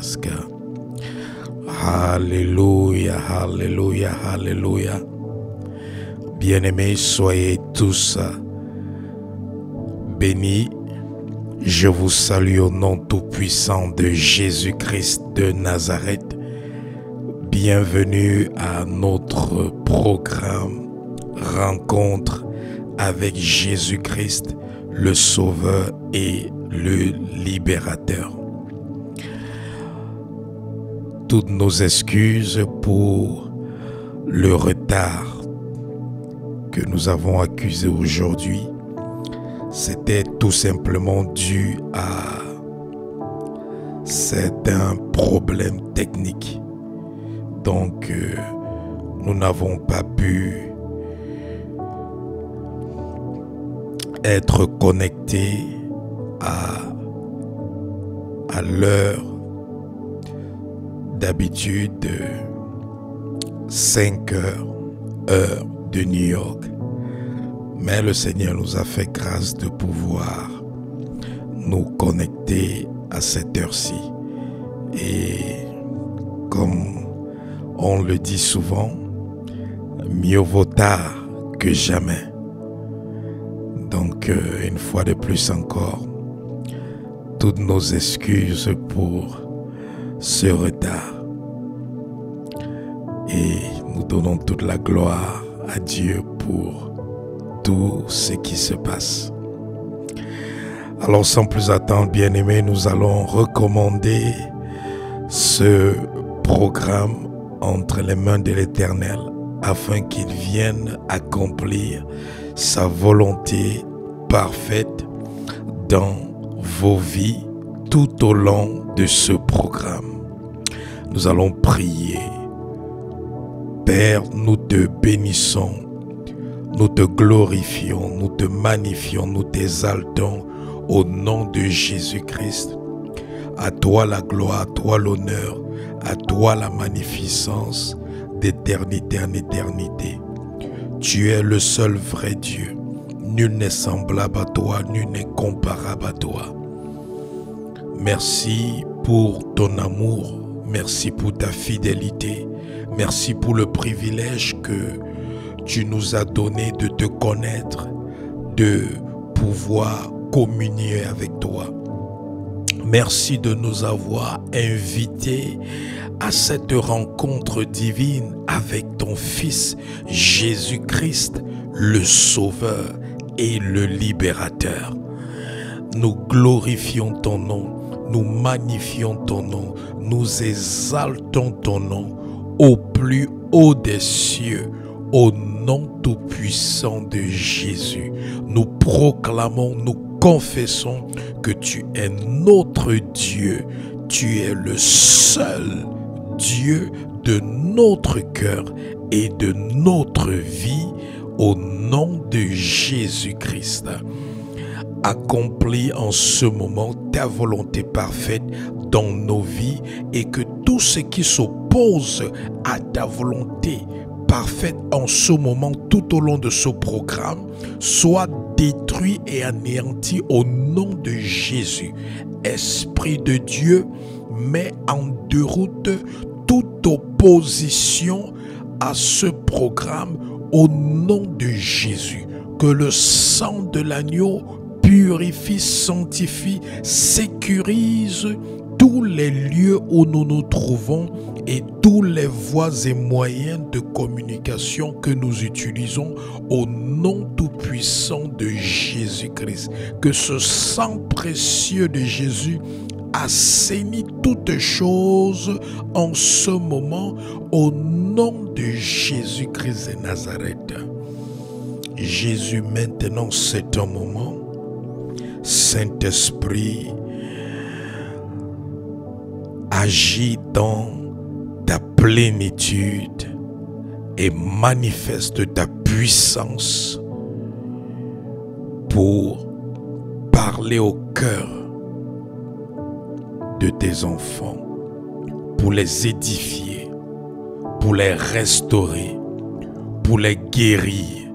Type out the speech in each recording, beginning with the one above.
Yes, God. Alléluia, alléluia, alléluia. Bien-aimés, soyez tous bénis. Je vous salue au nom tout-puissant de Jésus-Christ de Nazareth. Bienvenue à notre programme Rencontre avec Jésus-Christ, le Sauveur et le Libérateur. Toutes nos excuses pour le retard que nous avons accusé aujourd'hui. C'était tout simplement dû à certains problèmes techniques. Donc, nous n'avons pas pu être connectés à l'heure d'habitude 5 heures, heure de New York. Mais le Seigneur nous a fait grâce de pouvoir nous connecter à cette heure-ci. Et comme on le dit souvent, mieux vaut tard que jamais. Donc, une fois de plus encore, toutes nos excuses pour ce retard. Et nous donnons toute la gloire à Dieu pour tout ce qui se passe. Alors, sans plus attendre, bien-aimés, nous allons recommander ce programme entre les mains de l'Éternel afin qu'il vienne accomplir sa volonté parfaite dans vos vies tout au long de ce programme. Nous allons prier. Père, nous te bénissons, nous te glorifions, nous te magnifions, nous t'exaltons au nom de Jésus-Christ. À toi la gloire, à toi l'honneur, à toi la magnificence d'éternité en éternité. Tu es le seul vrai Dieu. Nul n'est semblable à toi, nul n'est comparable à toi. Merci pour ton amour, merci pour ta fidélité, merci pour le privilège que tu nous as donné de te connaître, de pouvoir communier avec toi. Merci de nous avoir invités à cette rencontre divine avec ton Fils Jésus-Christ, le Sauveur et le Libérateur. Nous glorifions ton nom, nous magnifions ton nom, nous exaltons ton nom au plus haut des cieux, au nom tout-puissant de Jésus. Nous proclamons, nous confessons que tu es notre Dieu, tu es le seul Dieu de notre cœur et de notre vie au nom de Jésus-Christ. Accomplis en ce moment ta volonté parfaite dans nos vies et que tout ce qui s'oppose à ta volonté parfaite en ce moment tout au long de ce programme soit détruit et anéanti au nom de Jésus. Esprit de Dieu, mets en déroute toute opposition à ce programme au nom de Jésus. Que le sang de l'agneau purifie, sanctifie, sécurise tous les lieux où nous nous trouvons et tous les voies et moyens de communication que nous utilisons au nom tout-puissant de Jésus-Christ. Que ce sang précieux de Jésus assainit toutes choses en ce moment au nom de Jésus-Christ de Nazareth. Jésus, maintenant c'est un moment. Saint-Esprit, agis dans ta plénitude et manifeste ta puissance pour parler au cœur de tes enfants, pour les édifier, pour les restaurer, pour les guérir,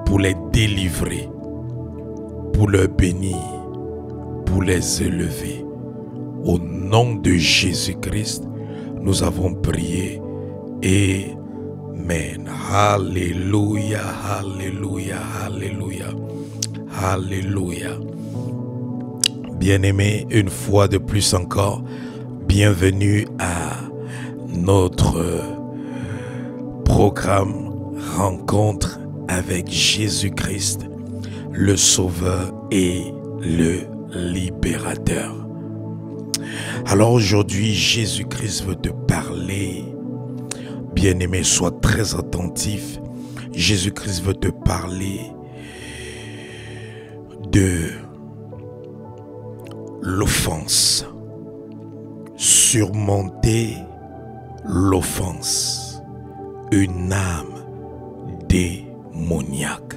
pour les délivrer, pour les bénir, pour les élever. Au nom nom de Jésus-Christ, nous avons prié. Amen. Alléluia, alléluia, alléluia, alléluia. Bien-aimés, une fois de plus encore, bienvenue à notre programme Rencontre avec Jésus-Christ, le Sauveur et le Libérateur. Alors aujourd'hui, Jésus-Christ veut te parler. Bien-aimé, sois très attentif. Jésus-Christ veut te parler de l'offense. Surmonter l'offense. Une âme démoniaque.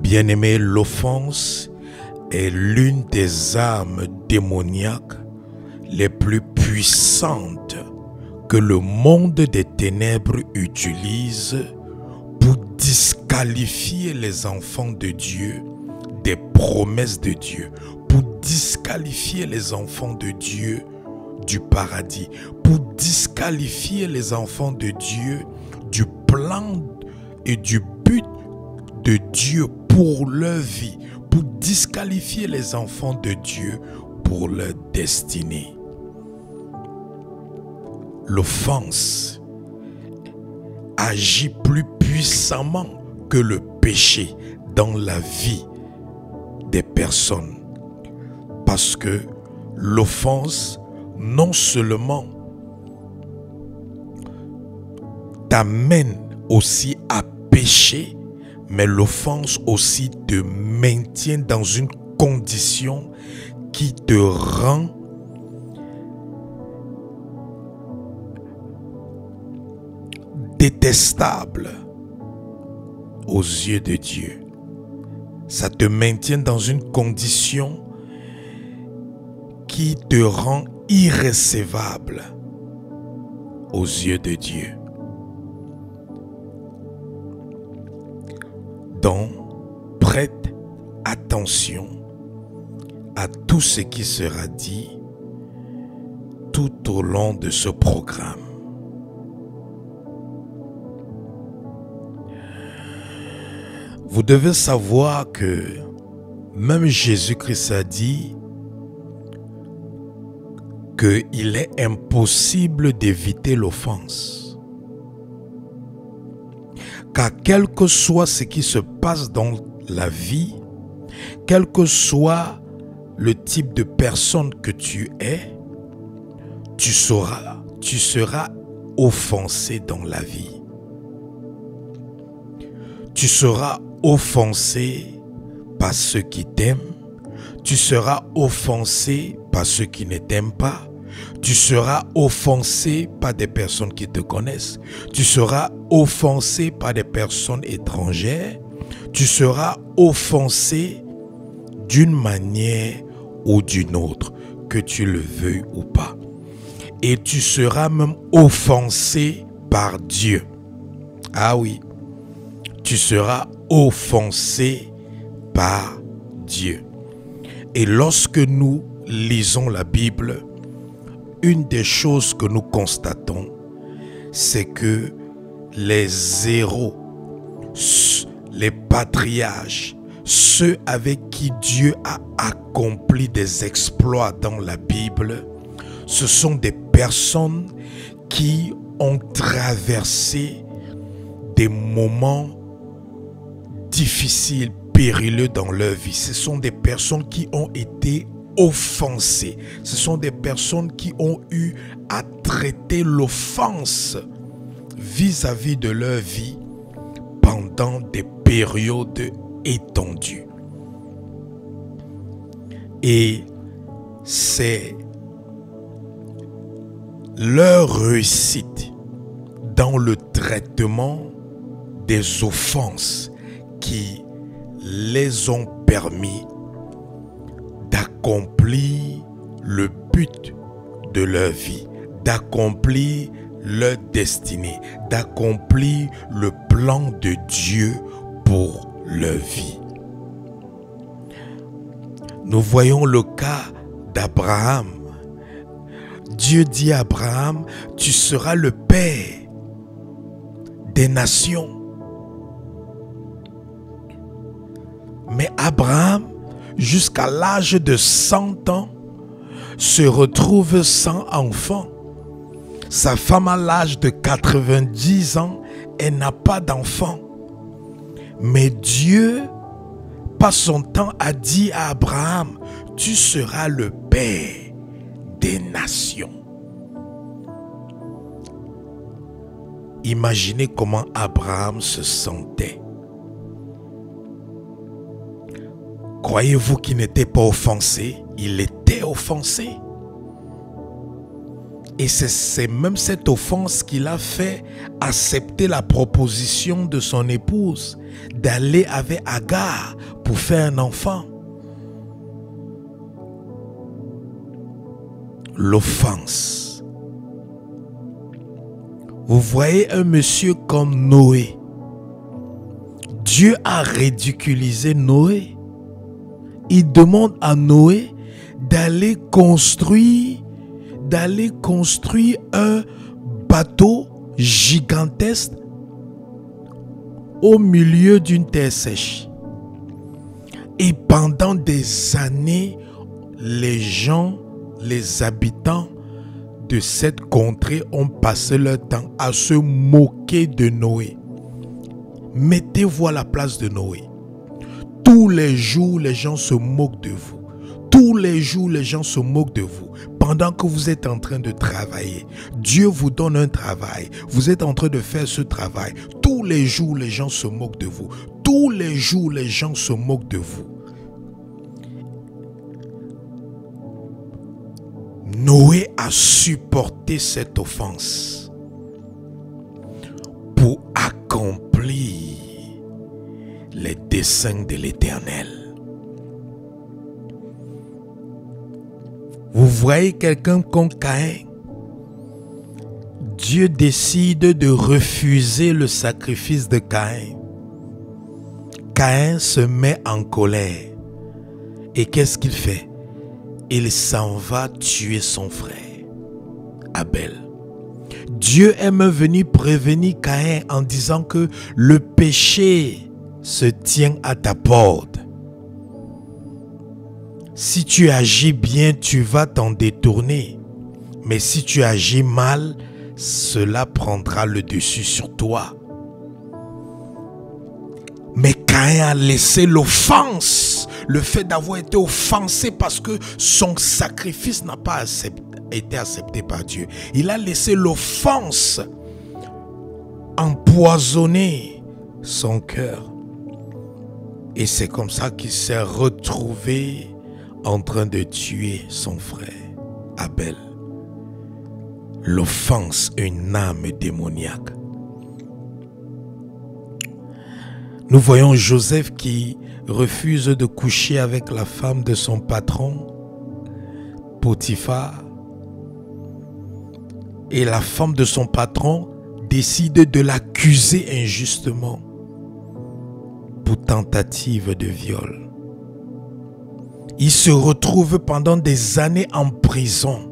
Bien-aimé, l'offense est l'une des âmes démoniaques les plus puissantes que le monde des ténèbres utilise pour disqualifier les enfants de Dieu des promesses de Dieu, pour disqualifier les enfants de Dieu du paradis, pour disqualifier les enfants de Dieu du plan et du but de Dieu pour leur vie, pour disqualifier les enfants de Dieu pour leur destinée. L'offense agit plus puissamment que le péché dans la vie des personnes, parce que l'offense non seulement t'amène aussi à pécher, mais l'offense aussi te maintient dans une condition qui te rend détestable aux yeux de Dieu. Ça te maintient dans une condition qui te rend irrécevable aux yeux de Dieu. Donc, prête attention à tout ce qui sera dit tout au long de ce programme. Vous devez savoir que même Jésus-Christ a dit qu'il est impossible d'éviter l'offense. Car quel que soit ce qui se passe dans la vie, quel que soit le type de personne que tu es, tu seras offensé dans la vie. Tu seras offensé par ceux qui t'aiment. Tu seras offensé par ceux qui ne t'aiment pas. Tu seras offensé par des personnes qui te connaissent. Tu seras offensé par des personnes étrangères. Tu seras offensé d'une manière ou d'une autre, que tu le veuilles ou pas. Et tu seras même offensé par Dieu. Ah oui, tu seras offensé par Dieu. Et lorsque nous lisons la Bible, une des choses que nous constatons, c'est que les héros, les patriarches, ceux avec qui Dieu a accompli des exploits dans la Bible, ce sont des personnes qui ont traversé des moments difficiles, périlleux dans leur vie. Ce sont des personnes qui ont été offensées. Ce sont des personnes qui ont eu à traiter l'offense vis-à-vis de leur vie pendant des périodes étendues. Et c'est leur réussite dans le traitement des offenses qui les ont permis d'accomplir le but de leur vie, d'accomplir leur destinée, d'accomplir le plan de Dieu pour leur vie. Nous voyons le cas d'Abraham. Dieu dit à Abraham, tu seras le père des nations. Mais Abraham, jusqu'à l'âge de 100 ans, se retrouve sans enfant. Sa femme à l'âge de 90 ans, elle n'a pas d'enfant. Mais Dieu, par son temps, a dit à Abraham, tu seras le père des nations. Imaginez comment Abraham se sentait. Croyez-vous qu'il n'était pas offensé? Il était offensé. Et c'est même cette offense qui l'a fait accepter la proposition de son épouse d'aller avec Agar pour faire un enfant. L'offense. Vous voyez un monsieur comme Noé. Dieu a ridiculisé Noé. Il demande à Noé d'aller construire un bateau gigantesque au milieu d'une terre sèche. Et pendant des années, les habitants de cette contrée ont passé leur temps à se moquer de Noé. Mettez-vous à la place de Noé. Tous les jours, les gens se moquent de vous. Tous les jours, les gens se moquent de vous. Pendant que vous êtes en train de travailler, Dieu vous donne un travail. Vous êtes en train de faire ce travail. Tous les jours, les gens se moquent de vous. Tous les jours, les gens se moquent de vous. Noé a supporté cette offense pour accomplir les desseins de l'Éternel. Vous voyez quelqu'un comme Caïn. Dieu décide de refuser le sacrifice de Caïn. Caïn se met en colère. Et qu'est-ce qu'il fait? Il s'en va tuer son frère, Abel. Dieu aime venir prévenir Caïn en disant que le péché se tient à ta porte. Si tu agis bien, tu vas t'en détourner. Mais si tu agis mal, cela prendra le dessus sur toi. Mais Caïn a laissé l'offense, le fait d'avoir été offensé parce que son sacrifice n'a pas été accepté par Dieu. Il a laissé l'offense empoisonner son cœur. Et c'est comme ça qu'il s'est retrouvé en train de tuer son frère, Abel. L'offense, une âme démoniaque. Nous voyons Joseph qui refuse de coucher avec la femme de son patron, Potiphar. Et la femme de son patron décide de l'accuser injustement pour tentative de viol. Il se retrouve pendant des années en prison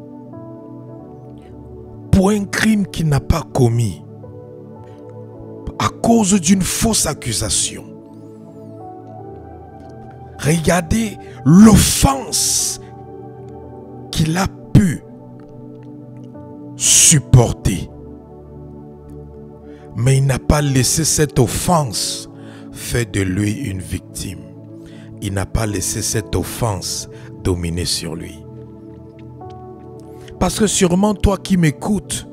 pour un crime qu'il n'a pas commis à cause d'une fausse accusation. Regardez l'offense qu'il a pu supporter. Mais il n'a pas laissé cette offense faire de lui une victime. Il n'a pas laissé cette offense dominer sur lui. Parce que sûrement toi qui m'écoutes,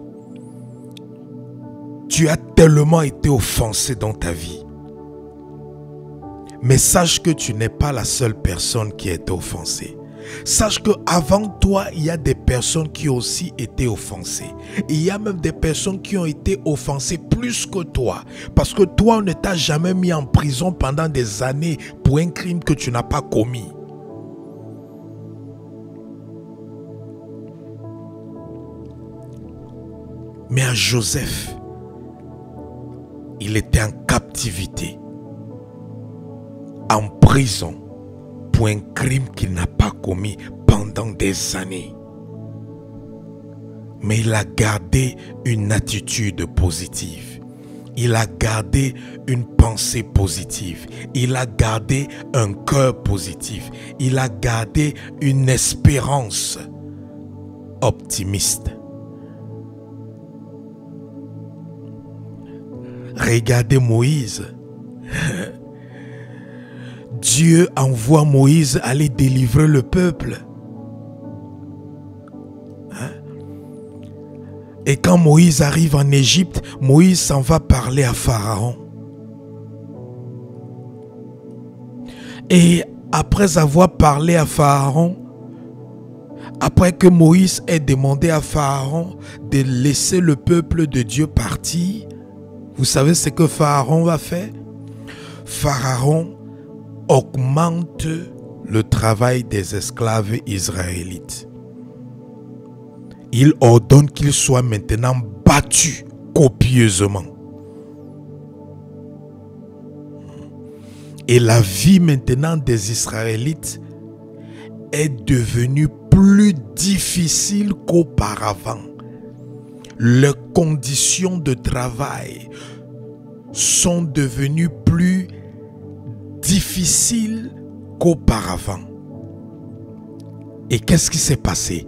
tu as tellement été offensé dans ta vie. Mais sache que tu n'es pas la seule personne qui a été offensée. Sache qu'avant toi, il y a des personnes qui ont aussi été offensées. Et il y a même des personnes qui ont été offensées plus que toi. Parce que toi, on ne t'a jamais mis en prison pendant des années pour un crime que tu n'as pas commis. Mais à Joseph, il était en captivité, en prison, pour un crime qu'il n'a pas commis pendant pendant des années. Mais il a gardé une attitude positive. Il a gardé une pensée positive. Il a gardé un cœur positif. Il a gardé une espérance optimiste. Regardez Moïse. Dieu envoie Moïse aller délivrer le peuple. Et quand Moïse arrive en Égypte, Moïse s'en va parler à Pharaon. Et après avoir parlé à Pharaon, après que Moïse ait demandé à Pharaon de laisser le peuple de Dieu partir, vous savez ce que Pharaon va faire? Pharaon augmente le travail des esclaves israélites. Il ordonne qu'ils soient maintenant battus copieusement. Et la vie maintenant des Israélites est devenue plus difficile qu'auparavant. Les conditions de travail sont devenues plus difficiles qu'auparavant. Et qu'est-ce qui s'est passé?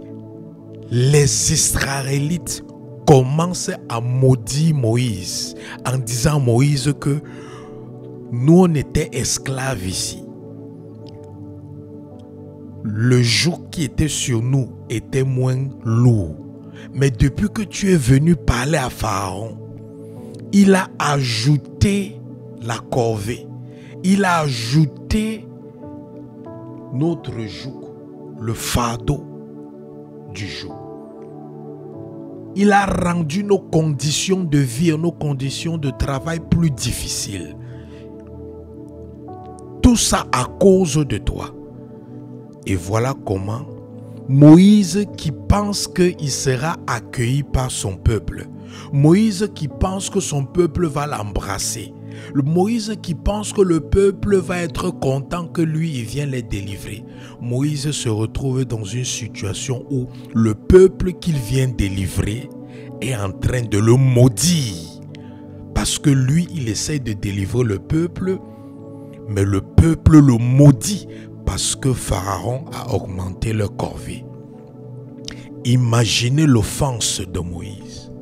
Les Israélites commencent à maudire Moïse en disant à Moïse que nous on était esclaves ici. Le joug qui était sur nous était moins lourd. Mais depuis que tu es venu parler à Pharaon, il a ajouté la corvée. Il a ajouté notre joug, le fardeau du joug. Il a rendu nos conditions de vie et nos conditions de travail plus difficiles. Tout ça à cause de toi. Et voilà comment Moïse qui pense qu'il sera accueilli par son peuple. Moïse qui pense que son peuple va l'embrasser. Moïse qui pense que le peuple va être content que lui il vient les délivrer. Moïse se retrouve dans une situation où le peuple qu'il vient délivrer est en train de le maudire. Parce que lui il essaie de délivrer le peuple, mais le peuple le maudit parce que Pharaon a augmenté le corvée. Imaginez l'offense de Moïse.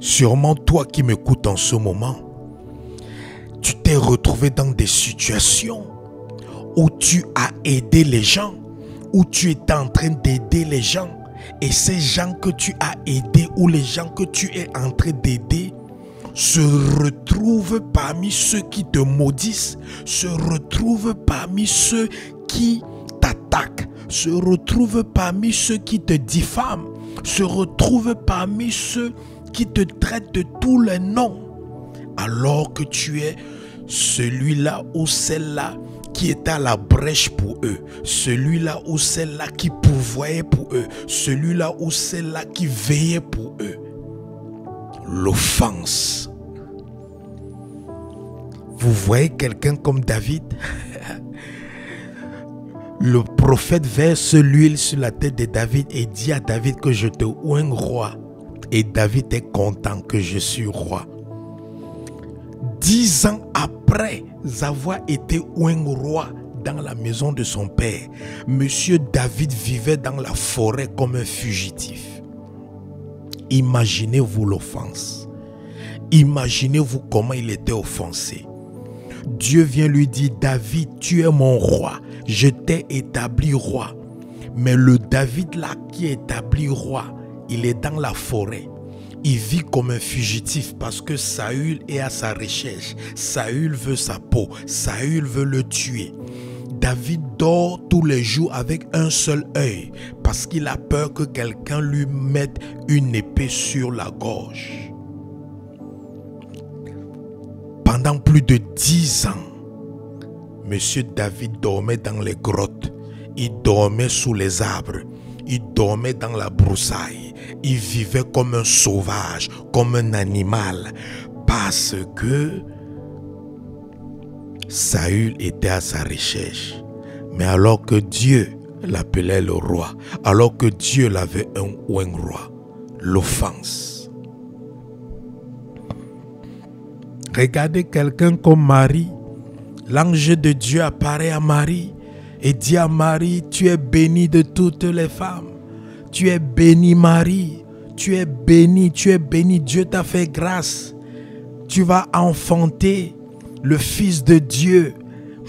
Sûrement toi qui m'écoutes en ce moment, tu t'es retrouvé dans des situations où tu as aidé les gens, où tu étais en train d'aider les gens. Et ces gens que tu as aidés ou les gens que tu es en train d'aider se retrouvent parmi ceux qui te maudissent, se retrouvent parmi ceux qui t'attaquent, se retrouvent parmi ceux qui te diffament, se retrouvent parmi ceux qui te traitent de tous les noms. Alors que tu es celui-là ou celle-là qui est à la brèche pour eux, celui-là ou celle-là qui pourvoyait pour eux, celui-là ou celle-là qui veillait pour eux. L'offense. Vous voyez quelqu'un comme David? Le prophète verse l'huile sur la tête de David et dit à David que je te oins roi. Et David est content que je suis roi. 10 ans après avoir été oint roi dans la maison de son père, Monsieur David vivait dans la forêt comme un fugitif. Imaginez-vous l'offense. Imaginez-vous comment il était offensé. Dieu vient lui dire, David, tu es mon roi, je t'ai établi roi. Mais le David là qui est établi roi, il est dans la forêt. Il vit comme un fugitif parce que Saül est à sa recherche. Saül veut sa peau. Saül veut le tuer. David dort tous les jours avec un seul œil parce qu'il a peur que quelqu'un lui mette une épée sur la gorge. Pendant plus de 10 ans, Monsieur David dormait dans les grottes. Il dormait sous les arbres. Il dormait dans la broussaille. Il vivait comme un sauvage, comme un animal. Parce que Saül était à sa recherche. Mais alors que Dieu l'appelait le roi, alors que Dieu l'avait oint roi. L'offense. Regardez quelqu'un comme Marie. L'ange de Dieu apparaît à Marie et dit à Marie, tu es bénie de toutes les femmes. Tu es bénie Marie. Tu es bénie, Dieu t'a fait grâce. Tu vas enfanter le Fils de Dieu.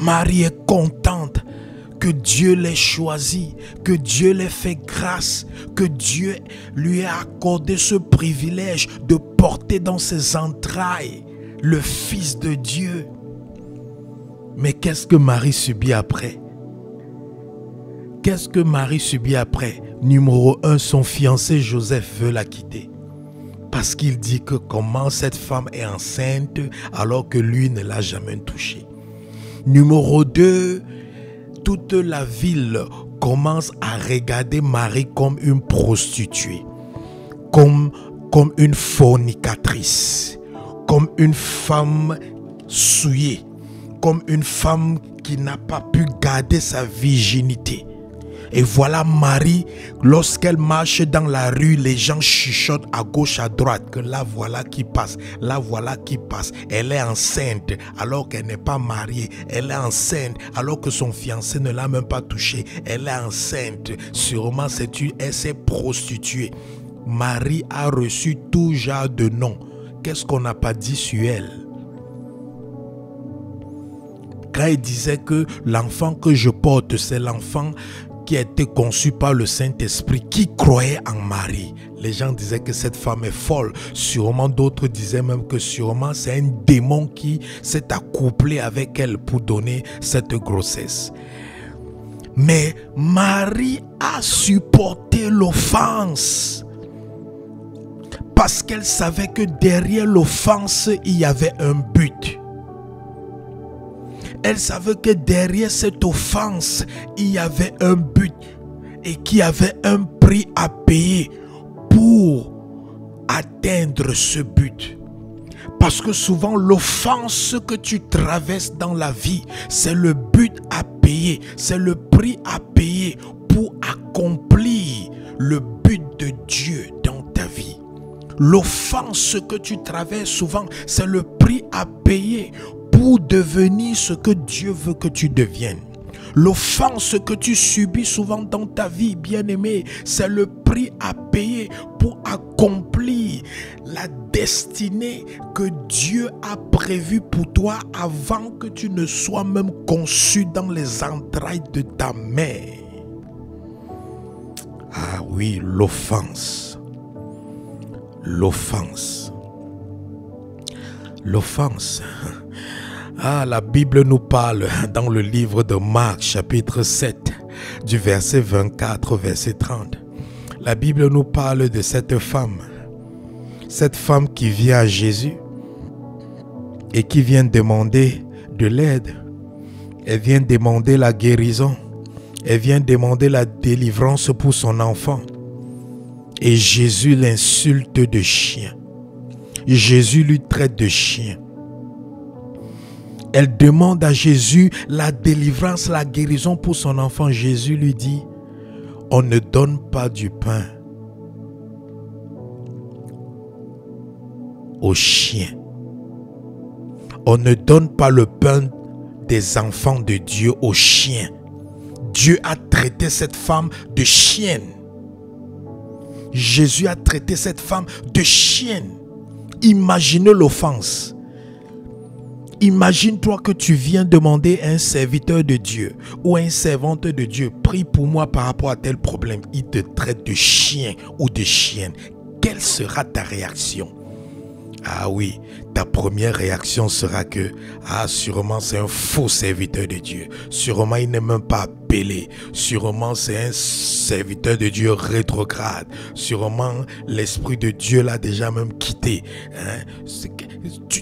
Marie est contente que Dieu l'ait choisi, que Dieu l'ait fait grâce, que Dieu lui ait accordé ce privilège de porter dans ses entrailles le Fils de Dieu. Mais qu'est-ce que Marie subit après? Qu'est-ce que Marie subit après? Numéro 1, son fiancé Joseph veut la quitter. Parce qu'il dit que comment cette femme est enceinte alors que lui ne l'a jamais touchée. Numéro 2, toute la ville commence à regarder Marie comme une prostituée, comme une fornicatrice, comme une femme souillée, comme une femme qui n'a pas pu garder sa virginité. Et voilà Marie, lorsqu'elle marche dans la rue, les gens chuchotent à gauche, à droite, que là voilà qui passe, là voilà qui passe. Elle est enceinte alors qu'elle n'est pas mariée. Elle est enceinte alors que son fiancé ne l'a même pas touchée. Elle est enceinte. Sûrement elle s'est prostituée. Marie a reçu tout genre de noms. Qu'est-ce qu'on n'a pas dit sur elle? Quand il disait que l'enfant que je porte, c'est l'enfant qui a été conçu par le Saint-Esprit, qui croyait en Marie. Les gens disaient que cette femme est folle. Sûrement d'autres disaient même que sûrement c'est un démon qui s'est accouplé avec elle pour donner cette grossesse. Mais Marie a supporté l'offense parce qu'elle savait que derrière l'offense, il y avait un but. Elle savait que derrière cette offense, il y avait un but et qu'il y avait un prix à payer pour atteindre ce but. Parce que souvent, l'offense que tu traverses dans la vie, c'est le but à payer, c'est le prix à payer pour accomplir le but de Dieu dans ta vie. L'offense que tu traverses souvent, c'est le prix à payer pour devenir ce que Dieu veut que tu deviennes. L'offense que tu subis souvent dans ta vie, bien-aimé, c'est le prix à payer pour accomplir la destinée que Dieu a prévue pour toi avant que tu ne sois même conçu dans les entrailles de ta mère. Ah oui, l'offense. L'offense. L'offense. Ah, la Bible nous parle dans le livre de Marc, chapitre 7, du verset 24 au verset 30. La Bible nous parle de cette femme qui vient à Jésus et qui vient demander de l'aide. Elle vient demander la guérison. Elle vient demander la délivrance pour son enfant. Et Jésus l'insulte de chien. Jésus lui traite de chien. Elle demande à Jésus la délivrance, la guérison pour son enfant. Jésus lui dit, on ne donne pas du pain aux chiens. On ne donne pas le pain des enfants de Dieu aux chiens. Dieu a traité cette femme de chienne. Jésus a traité cette femme de chienne. Imaginez l'offense. Imagine-toi que tu viens demander à un serviteur de Dieu ou à une servante de Dieu, prie pour moi par rapport à tel problème. Il te traite de chien ou de chienne. Quelle sera ta réaction? Ah oui, ta première réaction sera que, sûrement c'est un faux serviteur de Dieu. Sûrement il n'est même pas appelé. Sûrement c'est un serviteur de Dieu rétrograde. Sûrement l'Esprit de Dieu l'a déjà même quitté.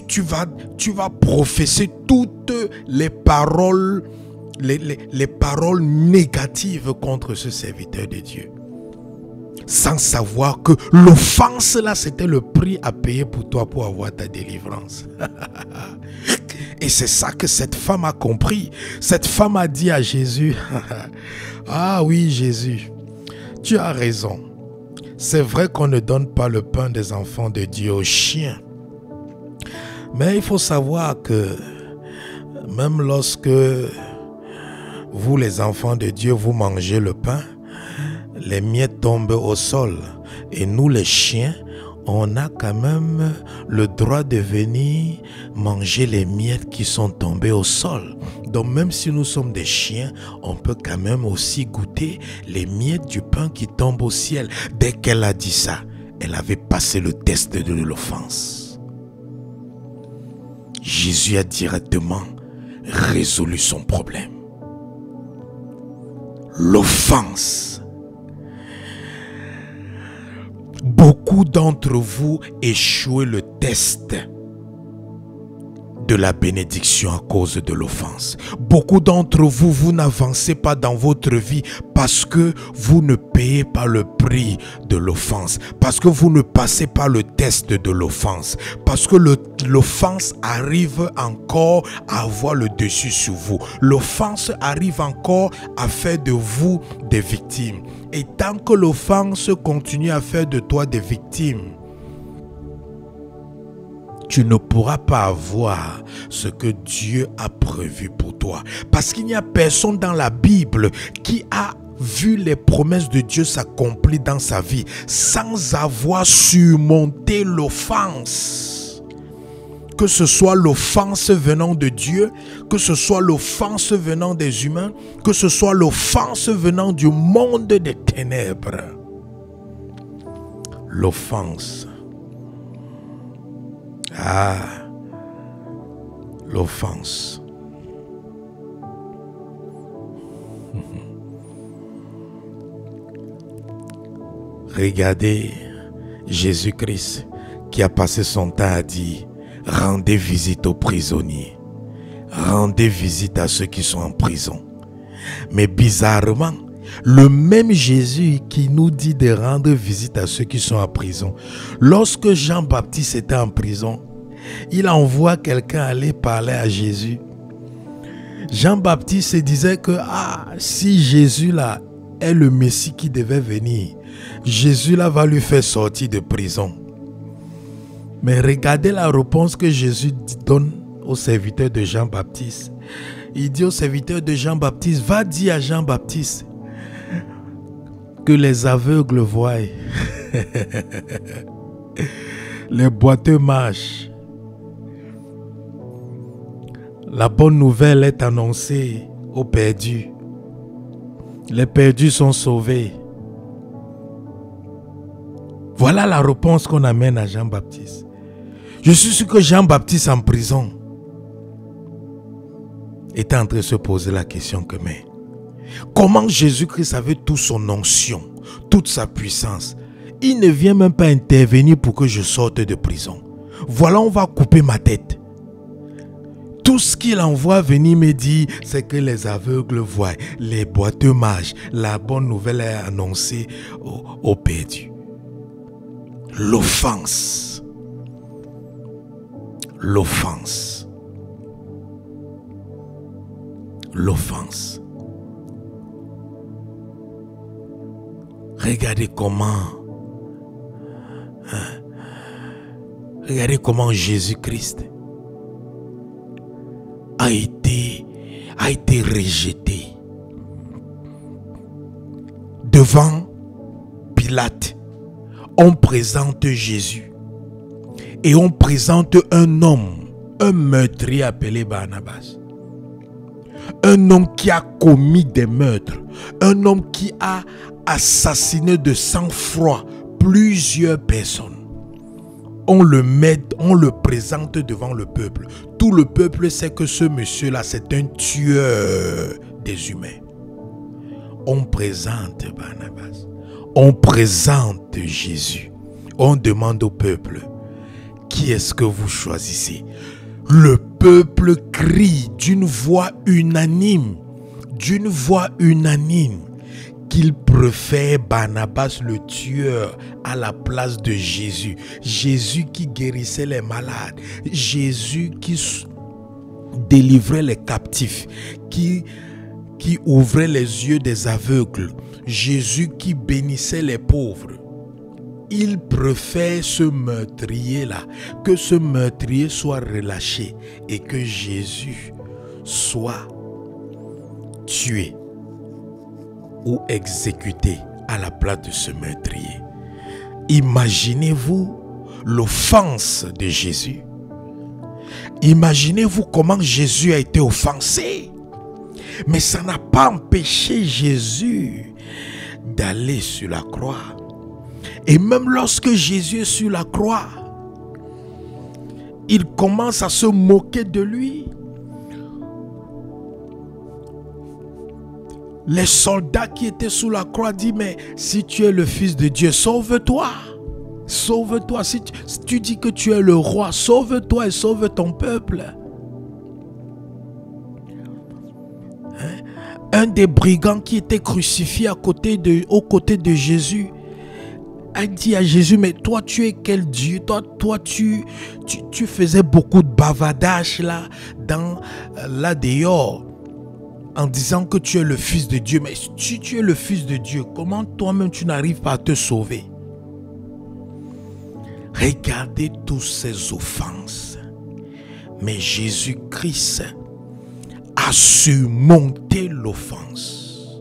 Tu vas professer toutes les paroles, les paroles négatives contre ce serviteur de Dieu. Sans savoir que l'offense là, c'était le prix à payer pour toi pour avoir ta délivrance. Et c'est ça que cette femme a compris. Cette femme a dit à Jésus, ah oui Jésus, tu as raison. C'est vrai qu'on ne donne pas le pain des enfants de Dieu aux chiens. Mais il faut savoir que même lorsque vous les enfants de Dieu, vous mangez le pain, les miettes tombent au sol. Et nous les chiens, on a quand même le droit de venir manger les miettes qui sont tombées au sol. Donc même si nous sommes des chiens, on peut quand même aussi goûter les miettes du pain qui tombe au ciel. Dès qu'elle a dit ça, elle avait passé le test de l'offense. Jésus a directement résolu son problème. L'offense. Beaucoup d'entre vous échouez le test de la bénédiction à cause de l'offense. Beaucoup d'entre vous, vous n'avancez pas dans votre vie parce que vous ne payez pas le prix de l'offense, parce que vous ne passez pas le test de l'offense, parce que l'offense arrive encore à avoir le dessus sur vous. L'offense arrive encore à faire de vous des victimes. Et tant que l'offense continue à faire de toi des victimes, tu ne pourras pas avoir ce que Dieu a prévu pour toi. Parce qu'il n'y a personne dans la Bible qui a vu les promesses de Dieu s'accomplir dans sa vie sans avoir surmonté l'offense. Que ce soit l'offense venant de Dieu, que ce soit l'offense venant des humains, que ce soit l'offense venant du monde des ténèbres. L'offense. Ah, l'offense. Regardez Jésus-Christ qui a passé son temps à dire: rendez visite aux prisonniers, rendez visite à ceux qui sont en prison. Mais bizarrement, le même Jésus qui nous dit de rendre visite à ceux qui sont en prison, lorsque Jean-Baptiste était en prison, il envoie quelqu'un aller parler à Jésus. Jean-Baptiste se disait que si Jésus là est le Messie qui devait venir, Jésus là va lui faire sortir de prison. Mais regardez la réponse que Jésus donne au serviteur de Jean-Baptiste. Il dit au serviteur de Jean-Baptiste: va dire à Jean-Baptiste que les aveugles voient, les boiteux marchent. La bonne nouvelle est annoncée aux perdus. Les perdus sont sauvés. Voilà la réponse qu'on amène à Jean-Baptiste. Je suis sûr que Jean-Baptiste en prison était en train de se poser la question que mais comment Jésus-Christ avait toute son onction, toute sa puissance, il ne vient même pas intervenir pour que je sorte de prison. Voilà, on va couper ma tête. Tout ce qu'il envoie venir me dire, c'est que les aveugles voient, les boiteux marchent, la bonne nouvelle est annoncée aux perdus. L'offense. L'offense. L'offense. Regardez comment Jésus-Christ a été rejeté devant Pilate. On présente Jésus et on présente un homme, un meurtrier appelé Barnabas. Un homme qui a commis des meurtres, un homme qui a assassiné de sang-froid plusieurs personnes. On le présente devant le peuple. Tout le peuple sait que ce monsieur-là, c'est un tueur des humains. On présente Barnabas. On présente Jésus. On demande au peuple: qui est-ce que vous choisissez? Le peuple crie d'une voix unanime, qu'il préfère Barnabas le tueur à la place de Jésus. Jésus qui guérissait les malades. Jésus qui délivrait les captifs, qui ouvrait les yeux des aveugles, Jésus qui bénissait les pauvres. Il préfère ce meurtrier-là, que ce meurtrier soit relâché et que Jésus soit tué ou exécuté à la place de ce meurtrier. Imaginez-vous l'offense de Jésus. Imaginez-vous comment Jésus a été offensé. Mais ça n'a pas empêché Jésus d'aller sur la croix. Et même lorsque Jésus est sur la croix, il commence à se moquer de lui. Les soldats qui étaient sous la croix disent, mais si tu es le Fils de Dieu, sauve-toi. Sauve-toi. Si tu dis que tu es le roi, sauve-toi et sauve ton peuple. Un des brigands qui était crucifié aux côtés de Jésus a dit à Jésus, mais toi tu es quel Dieu? Toi tu faisais beaucoup de bavardage là dehors en disant que tu es le Fils de Dieu. Mais si tu es le Fils de Dieu, comment toi-même tu n'arrives pas à te sauver? Regardez toutes ces offenses. Mais Jésus-Christ a surmonté l'offense.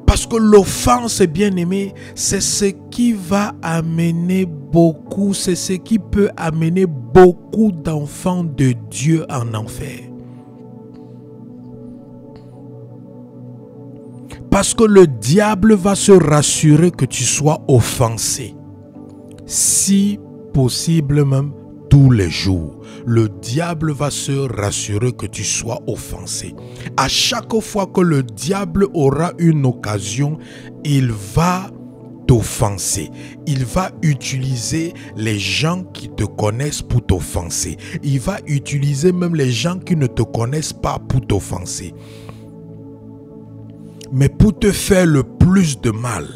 Parce que l'offense, bien aimé, c'est ce qui va amener beaucoup, c'est ce qui peut amener beaucoup d'enfants de Dieu en enfer. Parce que le diable va se rassurer que tu sois offensé. Si possible même tous les jours. Le diable va se rassurer que tu sois offensé. À chaque fois que le diable aura une occasion, il va t'offenser. Il va utiliser les gens qui te connaissent pour t'offenser. Il va utiliser même les gens qui ne te connaissent pas pour t'offenser. Mais pour te faire le plus de mal,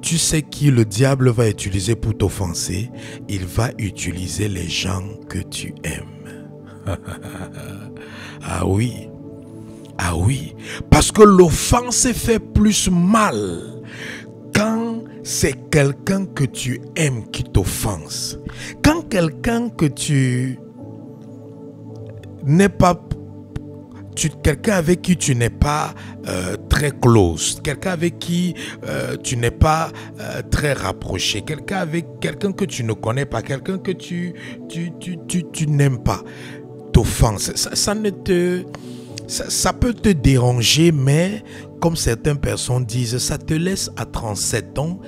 tu sais qui le diable va utiliser pour t'offenser? Il va utiliser les gens que tu aimes. Ah oui. Parce que l'offense fait plus mal quand c'est quelqu'un que tu aimes qui t'offense. Quand quelqu'un que tu n'es pas... quelqu'un avec qui tu n'es pas très close, quelqu'un avec qui tu n'es pas très rapproché, quelqu'un que tu ne connais pas, quelqu'un que tu n'aimes pas, t'offense. Ça peut te déranger, mais comme certaines personnes disent, ça te laisse à 37 ans.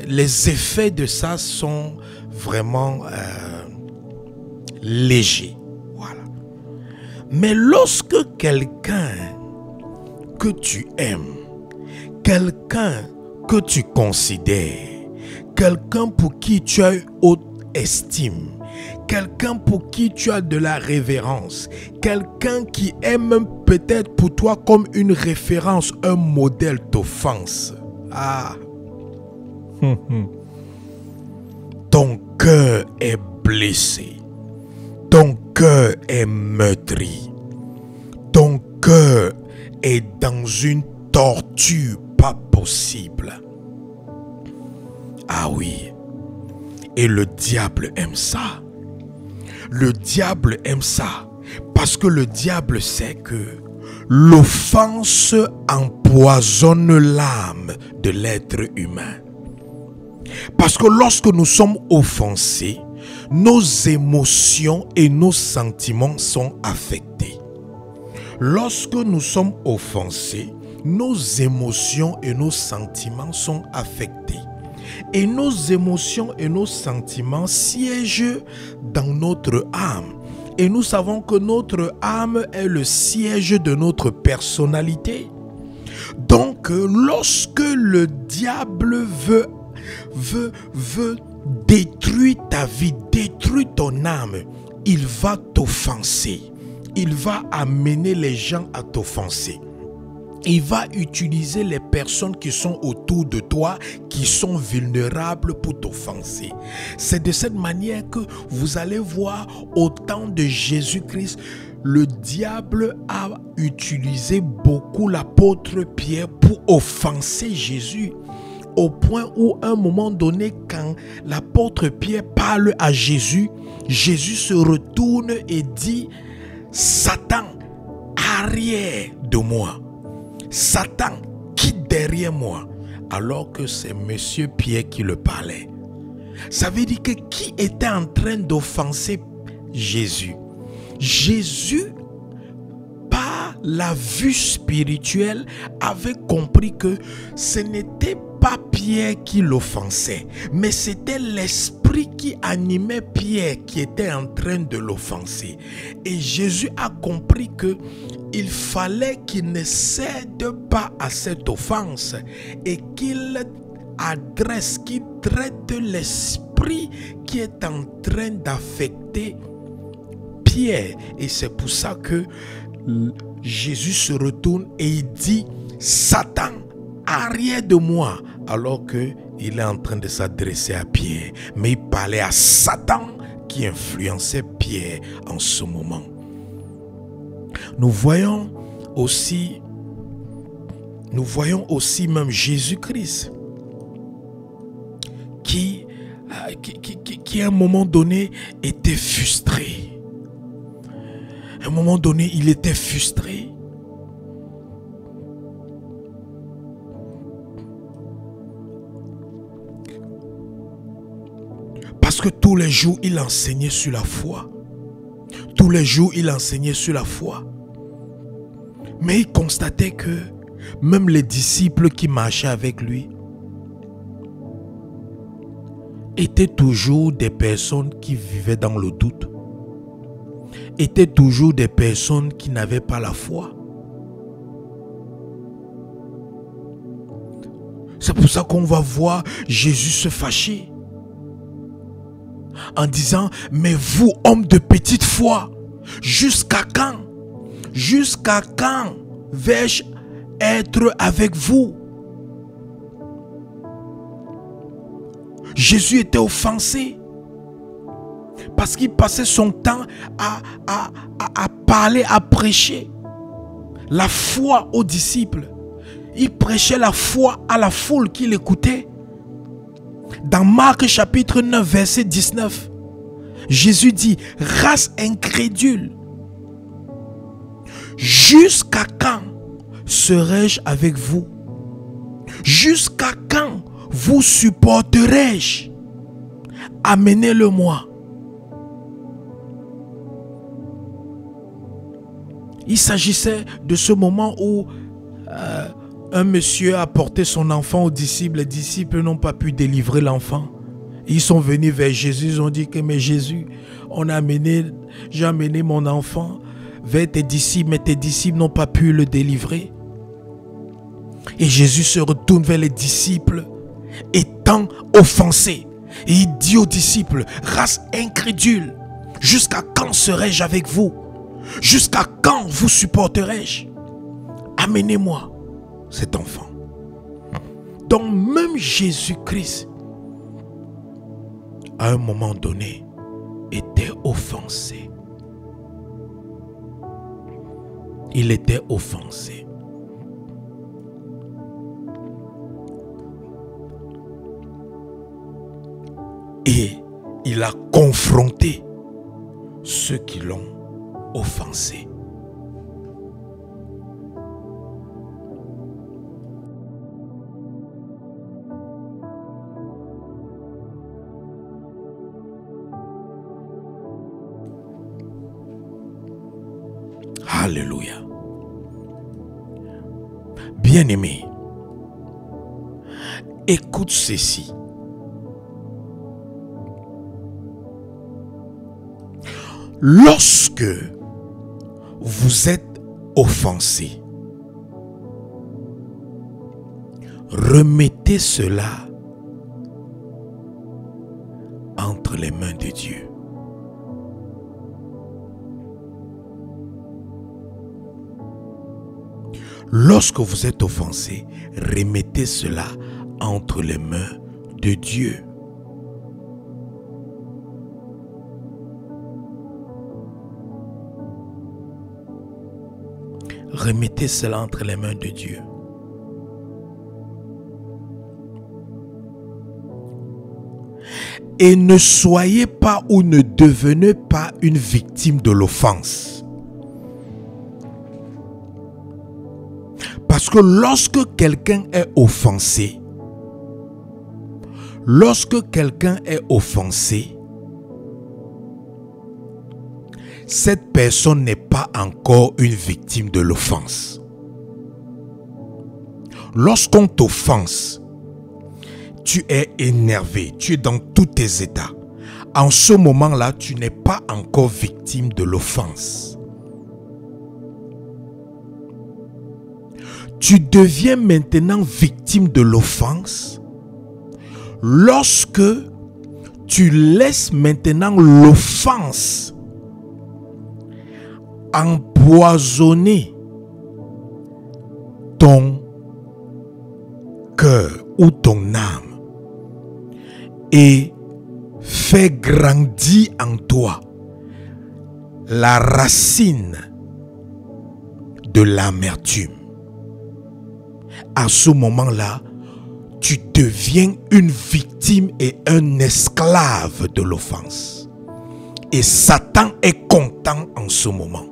Les effets de ça sont vraiment légers. Mais lorsque quelqu'un que tu aimes, quelqu'un que tu considères, quelqu'un pour qui tu as une haute estime, quelqu'un pour qui tu as de la révérence, quelqu'un qui est même peut-être pour toi comme une référence, un modèle t'offense. Ton cœur est blessé. Ton cœur est meurtri. Ton cœur est dans une torture pas possible. Ah oui. Et le diable aime ça. Le diable aime ça. Parce que le diable sait que l'offense empoisonne l'âme de l'être humain. Parce que lorsque nous sommes offensés, nos émotions et nos sentiments sont affectés. Lorsque nous sommes offensés, nos émotions et nos sentiments sont affectés. Et nos émotions et nos sentiments siègent dans notre âme. Et nous savons que notre âme est le siège de notre personnalité. Donc, lorsque le diable veut détruire ta vie, détruire ton âme, il va t'offenser. Il va amener les gens à t'offenser. Il va utiliser les personnes qui sont autour de toi, qui sont vulnérables pour t'offenser. C'est de cette manière que vous allez voir au temps de Jésus-Christ, le diable a utilisé beaucoup l'apôtre Pierre pour offenser Jésus. Au point où, à un moment donné, quand l'apôtre Pierre parle à Jésus, Jésus se retourne et dit « Satan, arrière de moi. Satan, quitte derrière moi. » Alors que c'est monsieur Pierre qui le parlait. Ça veut dire que qui était en train d'offenser Jésus? Jésus, par la vue spirituelle, avait compris que ce n'était pas Pierre qui l'offensait, mais c'était l'esprit qui animait Pierre qui était en train de l'offenser. Et Jésus a compris que il fallait qu'il ne cède pas à cette offense et qu'il adresse, qu'il traite l'esprit qui est en train d'affecter Pierre. Et c'est pour ça que Jésus se retourne et il dit « Satan, arrière de moi », alors qu'il est en train de s'adresser à Pierre. Mais il parlait à Satan qui influençait Pierre en ce moment. Nous voyons aussi même Jésus-Christ qui à un moment donné était frustré. À un moment donné, il était frustré. Parce que tous les jours, il enseignait sur la foi. Tous les jours, il enseignait sur la foi. Mais il constatait que même les disciples qui marchaient avec lui étaient toujours des personnes qui vivaient dans le doute. Étaient toujours des personnes qui n'avaient pas la foi. C'est pour ça qu'on va voir Jésus se fâcher en disant « Mais vous, hommes de petite foi, jusqu'à quand? Jusqu'à quand vais-je être avec vous ?» Jésus était offensé parce qu'il passait son temps à parler, à prêcher la foi aux disciples. Il prêchait la foi à la foule qui l'écoutait. Dans Marc chapitre 9, verset 19, Jésus dit « Race incrédule, jusqu'à quand serai-je avec vous? Jusqu'à quand vous supporterai-je? Amenez-le-moi. » Il s'agissait de ce moment où un monsieur a porté son enfant aux disciples. Les disciples n'ont pas pu délivrer l'enfant. Ils sont venus vers Jésus. Ils ont dit que mais Jésus, j'ai amené mon enfant vers tes disciples, mais tes disciples n'ont pas pu le délivrer. Et Jésus se retourne vers les disciples, étant offensé. Et il dit aux disciples, race incrédule, jusqu'à quand serai-je avec vous? Jusqu'à quand vous supporterai-je? Amenez-moi cet enfant. Donc même Jésus-Christ, à un moment donné, était offensé. Il était offensé. Et il a confronté ceux qui l'ont offensé. Alléluia. Bien-aimé, écoute ceci. Lorsque vous êtes offensé, remettez cela entre les mains de Dieu. Lorsque vous êtes offensé, remettez cela entre les mains de Dieu. Remettez cela entre les mains de Dieu. Et ne soyez pas ou ne devenez pas une victime de l'offense. Parce que lorsque quelqu'un est offensé, cette personne n'est pas encore une victime de l'offense. Lorsqu'on t'offense, tu es énervé, tu es dans tous tes états. En ce moment-là, tu n'es pas encore victime de l'offense. Tu deviens maintenant victime de l'offense lorsque tu laisses maintenant l'offense empoisonner ton cœur ou ton âme et fait grandir en toi la racine de l'amertume. À ce moment-là, tu deviens une victime et un esclave de l'offense. Et Satan est content en ce moment.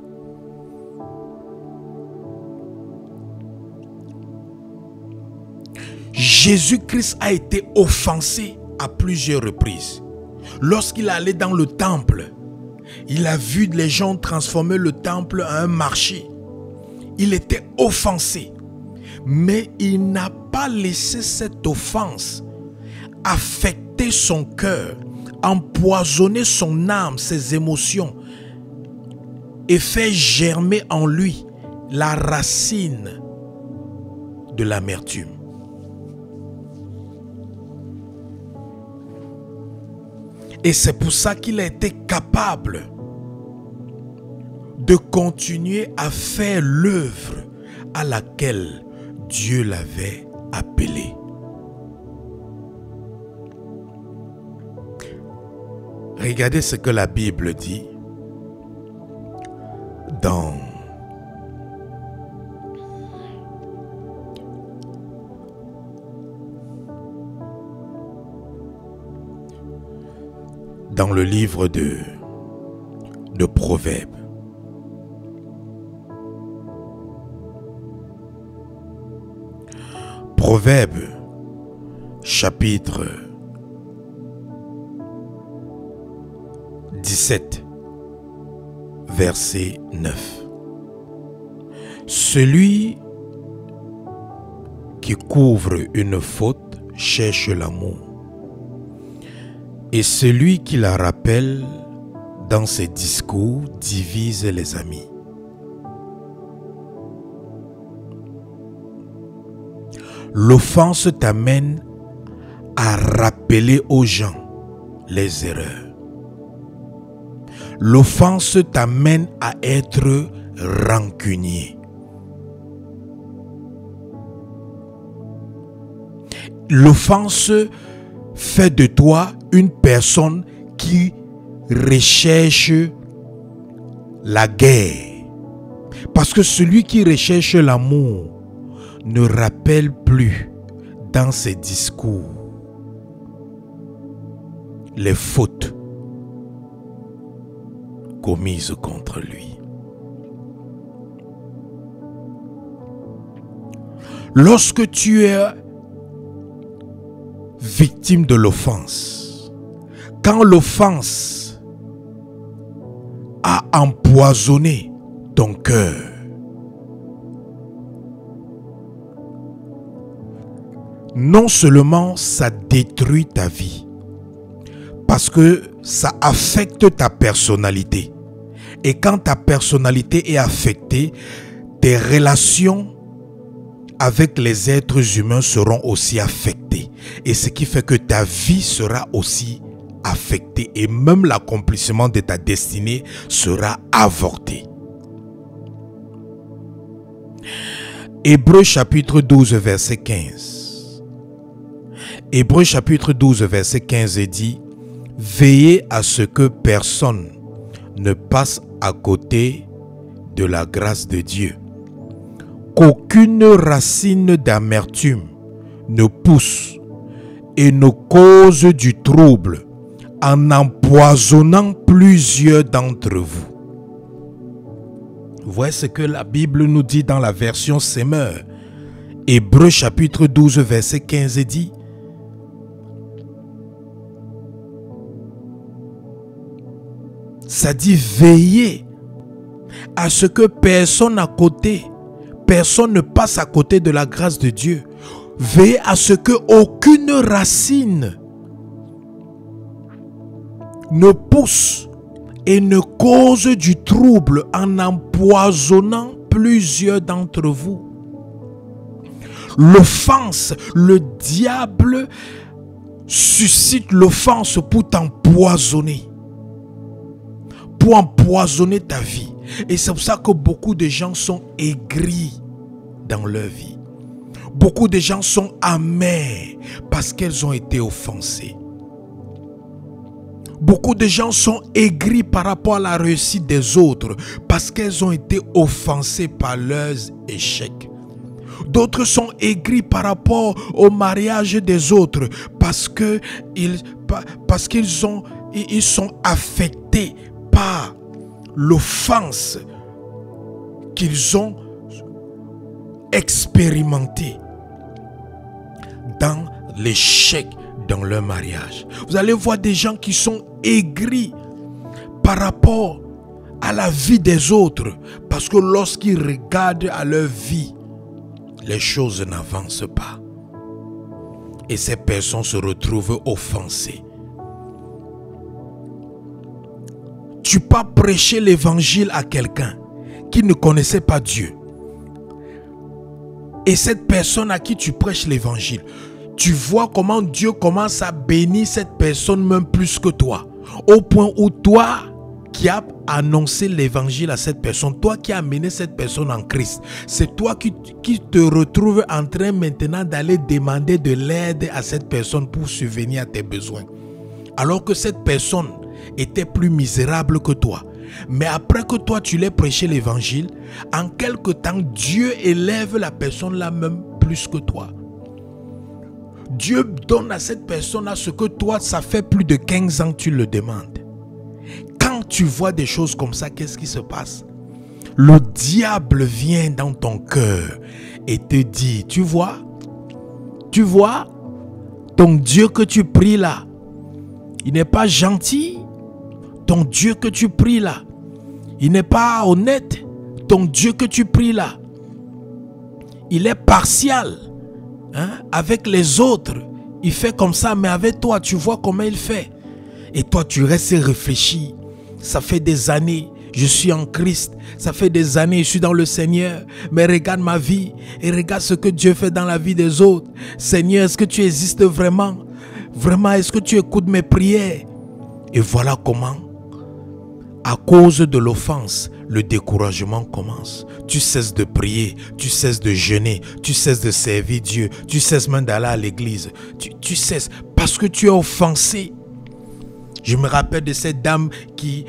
Jésus-Christ a été offensé à plusieurs reprises. Lorsqu'il allait dans le temple, il a vu les gens transformer le temple en un marché. Il était offensé. Mais il n'a pas laissé cette offense affecter son cœur, empoisonner son âme, ses émotions et faire germer en lui la racine de l'amertume. Et c'est pour ça qu'il a été capable de continuer à faire l'œuvre à laquelle Dieu l'avait appelé. Regardez ce que la Bible dit dans le livre de Proverbes. Proverbes, chapitre 17, verset 9. Celui qui couvre une faute cherche l'amour, et celui qui la rappelle dans ses discours divise les amis. L'offense t'amène à rappeler aux gens les erreurs. L'offense t'amène à être rancunier. L'offense fait de toi une personne qui recherche la guerre. Parce que celui qui recherche l'amour ne rappelle plus dans ses discours les fautes commises contre lui. Lorsque tu es victime de l'offense, quand l'offense a empoisonné ton cœur, non seulement ça détruit ta vie, parce que ça affecte ta personnalité. Et quand ta personnalité est affectée, tes relations avec les êtres humains seront aussi affectées. Et ce qui fait que ta vie sera aussi affectée. Et même l'accomplissement de ta destinée sera avorté. Hébreux chapitre 12, verset 15. Hébreux chapitre 12, verset 15 dit: veillez à ce que personne ne passe à côté de la grâce de Dieu, qu'aucune racine d'amertume ne pousse et ne cause du trouble en empoisonnant plusieurs d'entre vous. Voyez ce que la Bible nous dit dans la version Semeur. Hébreux chapitre 12, verset 15 dit: ça dit veillez à ce que personne ne passe à côté de la grâce de Dieu. Veillez à ce que aucune racine ne pousse et ne cause du trouble en empoisonnant plusieurs d'entre vous. L'offense, le diable suscite l'offense pour t'empoisonner. Pour empoisonner ta vie. Et c'est pour ça que beaucoup de gens sont aigris dans leur vie. Beaucoup de gens sont amers parce qu'elles ont été offensées. Beaucoup de gens sont aigris par rapport à la réussite des autres parce qu'elles ont été offensées par leurs échecs. D'autres sont aigris par rapport au mariage des autres parce qu'ils sont affectés par l'offense qu'ils ont expérimentée dans l'échec dans leur mariage. Vous allez voir des gens qui sont aigris par rapport à la vie des autres parce que lorsqu'ils regardent à leur vie, les choses n'avancent pas. Et ces personnes se retrouvent offensées. Tu peux prêcher l'évangile à quelqu'un qui ne connaissait pas Dieu. Et cette personne à qui tu prêches l'évangile, tu vois comment Dieu commence à bénir cette personne même plus que toi. Au point où toi qui as annoncé l'évangile à cette personne, toi qui as amené cette personne en Christ, c'est toi qui te retrouves en train maintenant d'aller demander de l'aide à cette personne pour subvenir à tes besoins. Alors que cette personne était plus misérable que toi. Mais après que toi tu l'aies prêché l'évangile, en quelque temps Dieu élève la personne là même plus que toi. Dieu donne à cette personne là ce que toi ça fait plus de 15 ans que tu le demandes. Quand tu vois des choses comme ça, qu'est-ce qui se passe? Le diable vient dans ton cœur et te dit, tu vois ton Dieu que tu pries là, il n'est pas gentil. Ton Dieu que tu pries là, il n'est pas honnête. Ton Dieu que tu pries là, il est partial. Avec les autres, il fait comme ça, mais avec toi, tu vois comment il fait. Et toi, tu restes réfléchi. Ça fait des années, je suis en Christ. Ça fait des années, je suis dans le Seigneur. Mais regarde ma vie et regarde ce que Dieu fait dans la vie des autres. Seigneur, est-ce que tu existes vraiment? Vraiment, est-ce que tu écoutes mes prières? Et voilà comment, à cause de l'offense, le découragement commence. Tu cesses de prier, tu cesses de jeûner, tu cesses de servir Dieu, tu cesses même d'aller à l'église. Tu cesses parce que tu es offensé. Je me rappelle de cette dame qui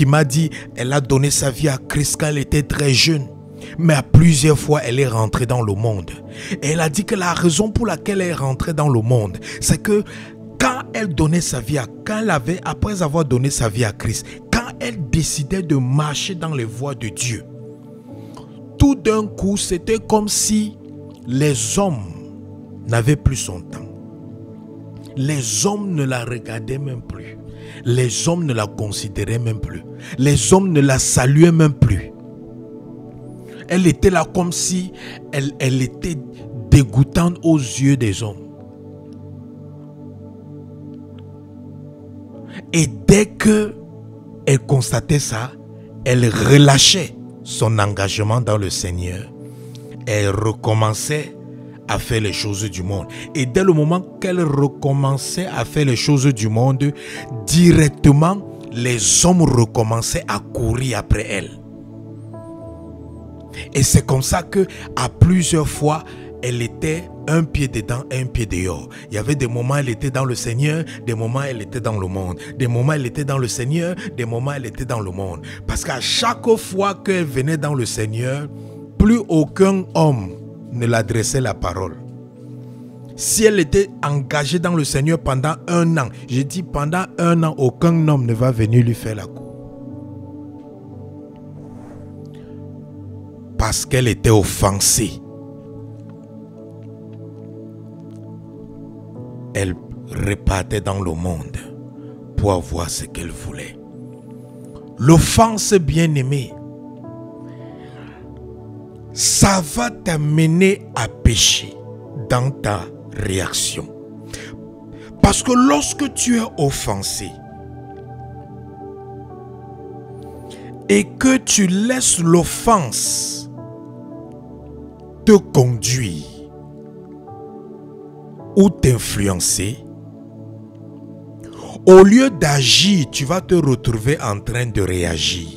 m'a dit, elle a donné sa vie à Christ quand elle était très jeune. Mais à plusieurs fois, elle est rentrée dans le monde. Et elle a dit que la raison pour laquelle elle est rentrée dans le monde, c'est que quand elle donnait sa vie après avoir donné sa vie à Christ, quand elle décidait de marcher dans les voies de Dieu, tout d'un coup, c'était comme si les hommes n'avaient plus son temps. Les hommes ne la regardaient même plus. Les hommes ne la considéraient même plus. Les hommes ne la saluaient même plus. Elle était là comme si elle était dégoûtante aux yeux des hommes. Et dès que elle constatait ça, elle relâchait son engagement dans le Seigneur. Elle recommençait à faire les choses du monde. Et dès le moment qu'elle recommençait à faire les choses du monde, directement, les hommes recommençaient à courir après elle. Et c'est comme ça que à plusieurs fois, elle était un pied dedans, un pied dehors. Il y avait des moments elle était dans le Seigneur, des moments elle était dans le monde. Des moments elle était dans le Seigneur, des moments elle était dans le monde. Parce qu'à chaque fois qu'elle venait dans le Seigneur, plus aucun homme ne l'adressait la parole. Si elle était engagée dans le Seigneur pendant 1 an, je dis pendant 1 an, aucun homme ne va venir lui faire la cour. Parce qu'elle était offensée. Elle repartait dans le monde pour avoir ce qu'elle voulait. L'offense, bien-aimée, ça va t'amener à pécher dans ta réaction. Parce que lorsque tu es offensé et que tu laisses l'offense te conduire ou t'influencer, au lieu d'agir, tu vas te retrouver en train de réagir.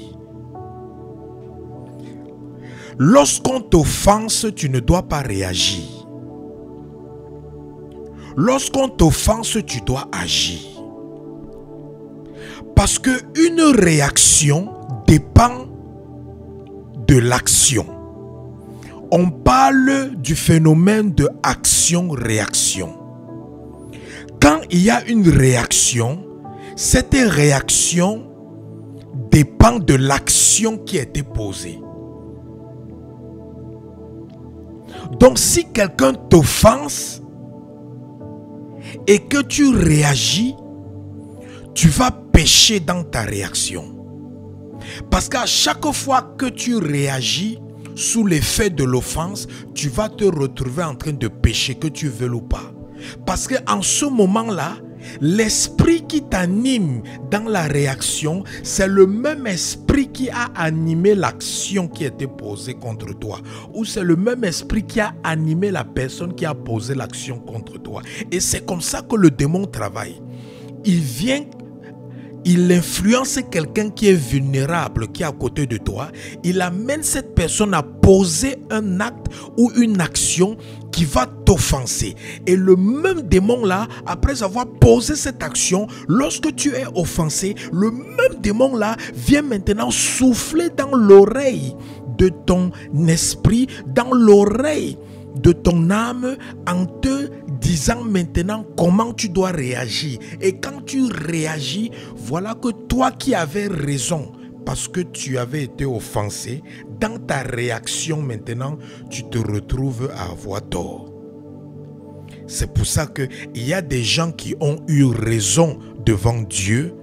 Lorsqu'on t'offense, tu ne dois pas réagir. Lorsqu'on t'offense, tu dois agir. Parce qu'une réaction dépend de l'action. On parle du phénomène de action-réaction. Quand il y a une réaction, cette réaction dépend de l'action qui a été posée. Donc si quelqu'un t'offense et que tu réagis, tu vas pécher dans ta réaction. Parce qu'à chaque fois que tu réagis sous l'effet de l'offense, tu vas te retrouver en train de pécher, que tu veuilles ou pas. Parce qu'en ce moment-là, l'esprit qui t'anime dans la réaction, c'est le même esprit qui a animé l'action qui a été posée contre toi. Ou c'est le même esprit qui a animé la personne qui a posé l'action contre toi. Et c'est comme ça que le démon travaille. Il vient, il influence quelqu'un qui est vulnérable, qui est à côté de toi. Il amène cette personne à poser un acte ou une action qui va t'offenser. Et le même démon là, après avoir posé cette action, lorsque tu es offensé, le même démon là vient maintenant souffler dans l'oreille de ton esprit, dans l'oreille de ton âme, en te disant maintenant comment tu dois réagir. Et quand tu réagis, voilà que toi qui avais raison, parce que tu avais été offensé, dans ta réaction maintenant, tu te retrouves à avoir tort. C'est pour ça qu'il y a des gens qui ont eu raison devant Dieu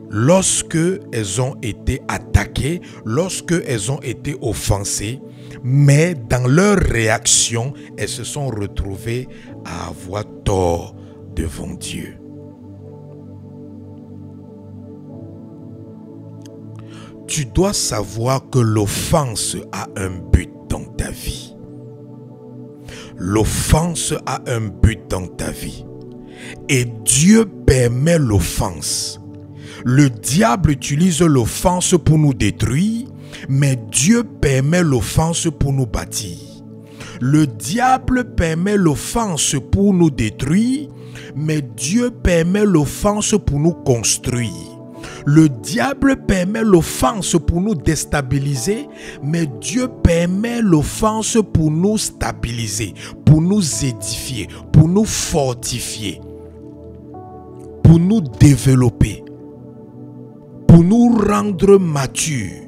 lorsque elles ont été attaquées, lorsque elles ont été offensées, mais dans leur réaction, elles se sont retrouvées à avoir tort devant Dieu. Tu dois savoir que l'offense a un but dans ta vie. L'offense a un but dans ta vie. Et Dieu permet l'offense. Le diable utilise l'offense pour nous détruire, mais Dieu permet l'offense pour nous bâtir. Le diable permet l'offense pour nous détruire, mais Dieu permet l'offense pour nous construire. Le diable permet l'offense pour nous déstabiliser, mais Dieu permet l'offense pour nous stabiliser, pour nous édifier, pour nous fortifier, pour nous développer, pour nous rendre matures.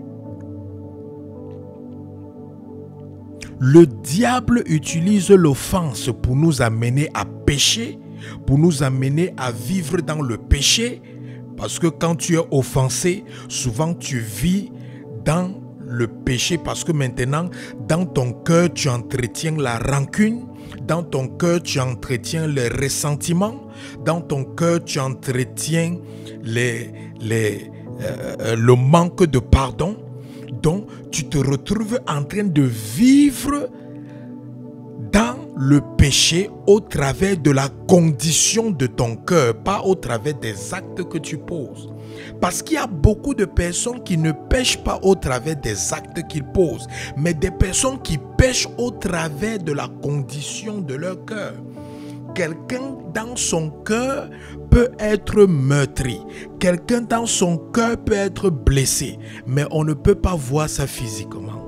Le diable utilise l'offense pour nous amener à pécher, pour nous amener à vivre dans le péché. Parce que quand tu es offensé, souvent tu vis dans le péché. Parce que maintenant, dans ton cœur, tu entretiens la rancune. Dans ton cœur, tu entretiens le ressentiment. Dans ton cœur, tu entretiens le manque de pardon. Donc, tu te retrouves en train de vivre dans le péché au travers de la condition de ton cœur, pas au travers des actes que tu poses. Parce qu'il y a beaucoup de personnes qui ne pêchent pas au travers des actes qu'ils posent, mais des personnes qui pêchent au travers de la condition de leur cœur. Quelqu'un dans son cœur peut être meurtri. Quelqu'un dans son cœur peut être blessé. Mais on ne peut pas voir ça physiquement.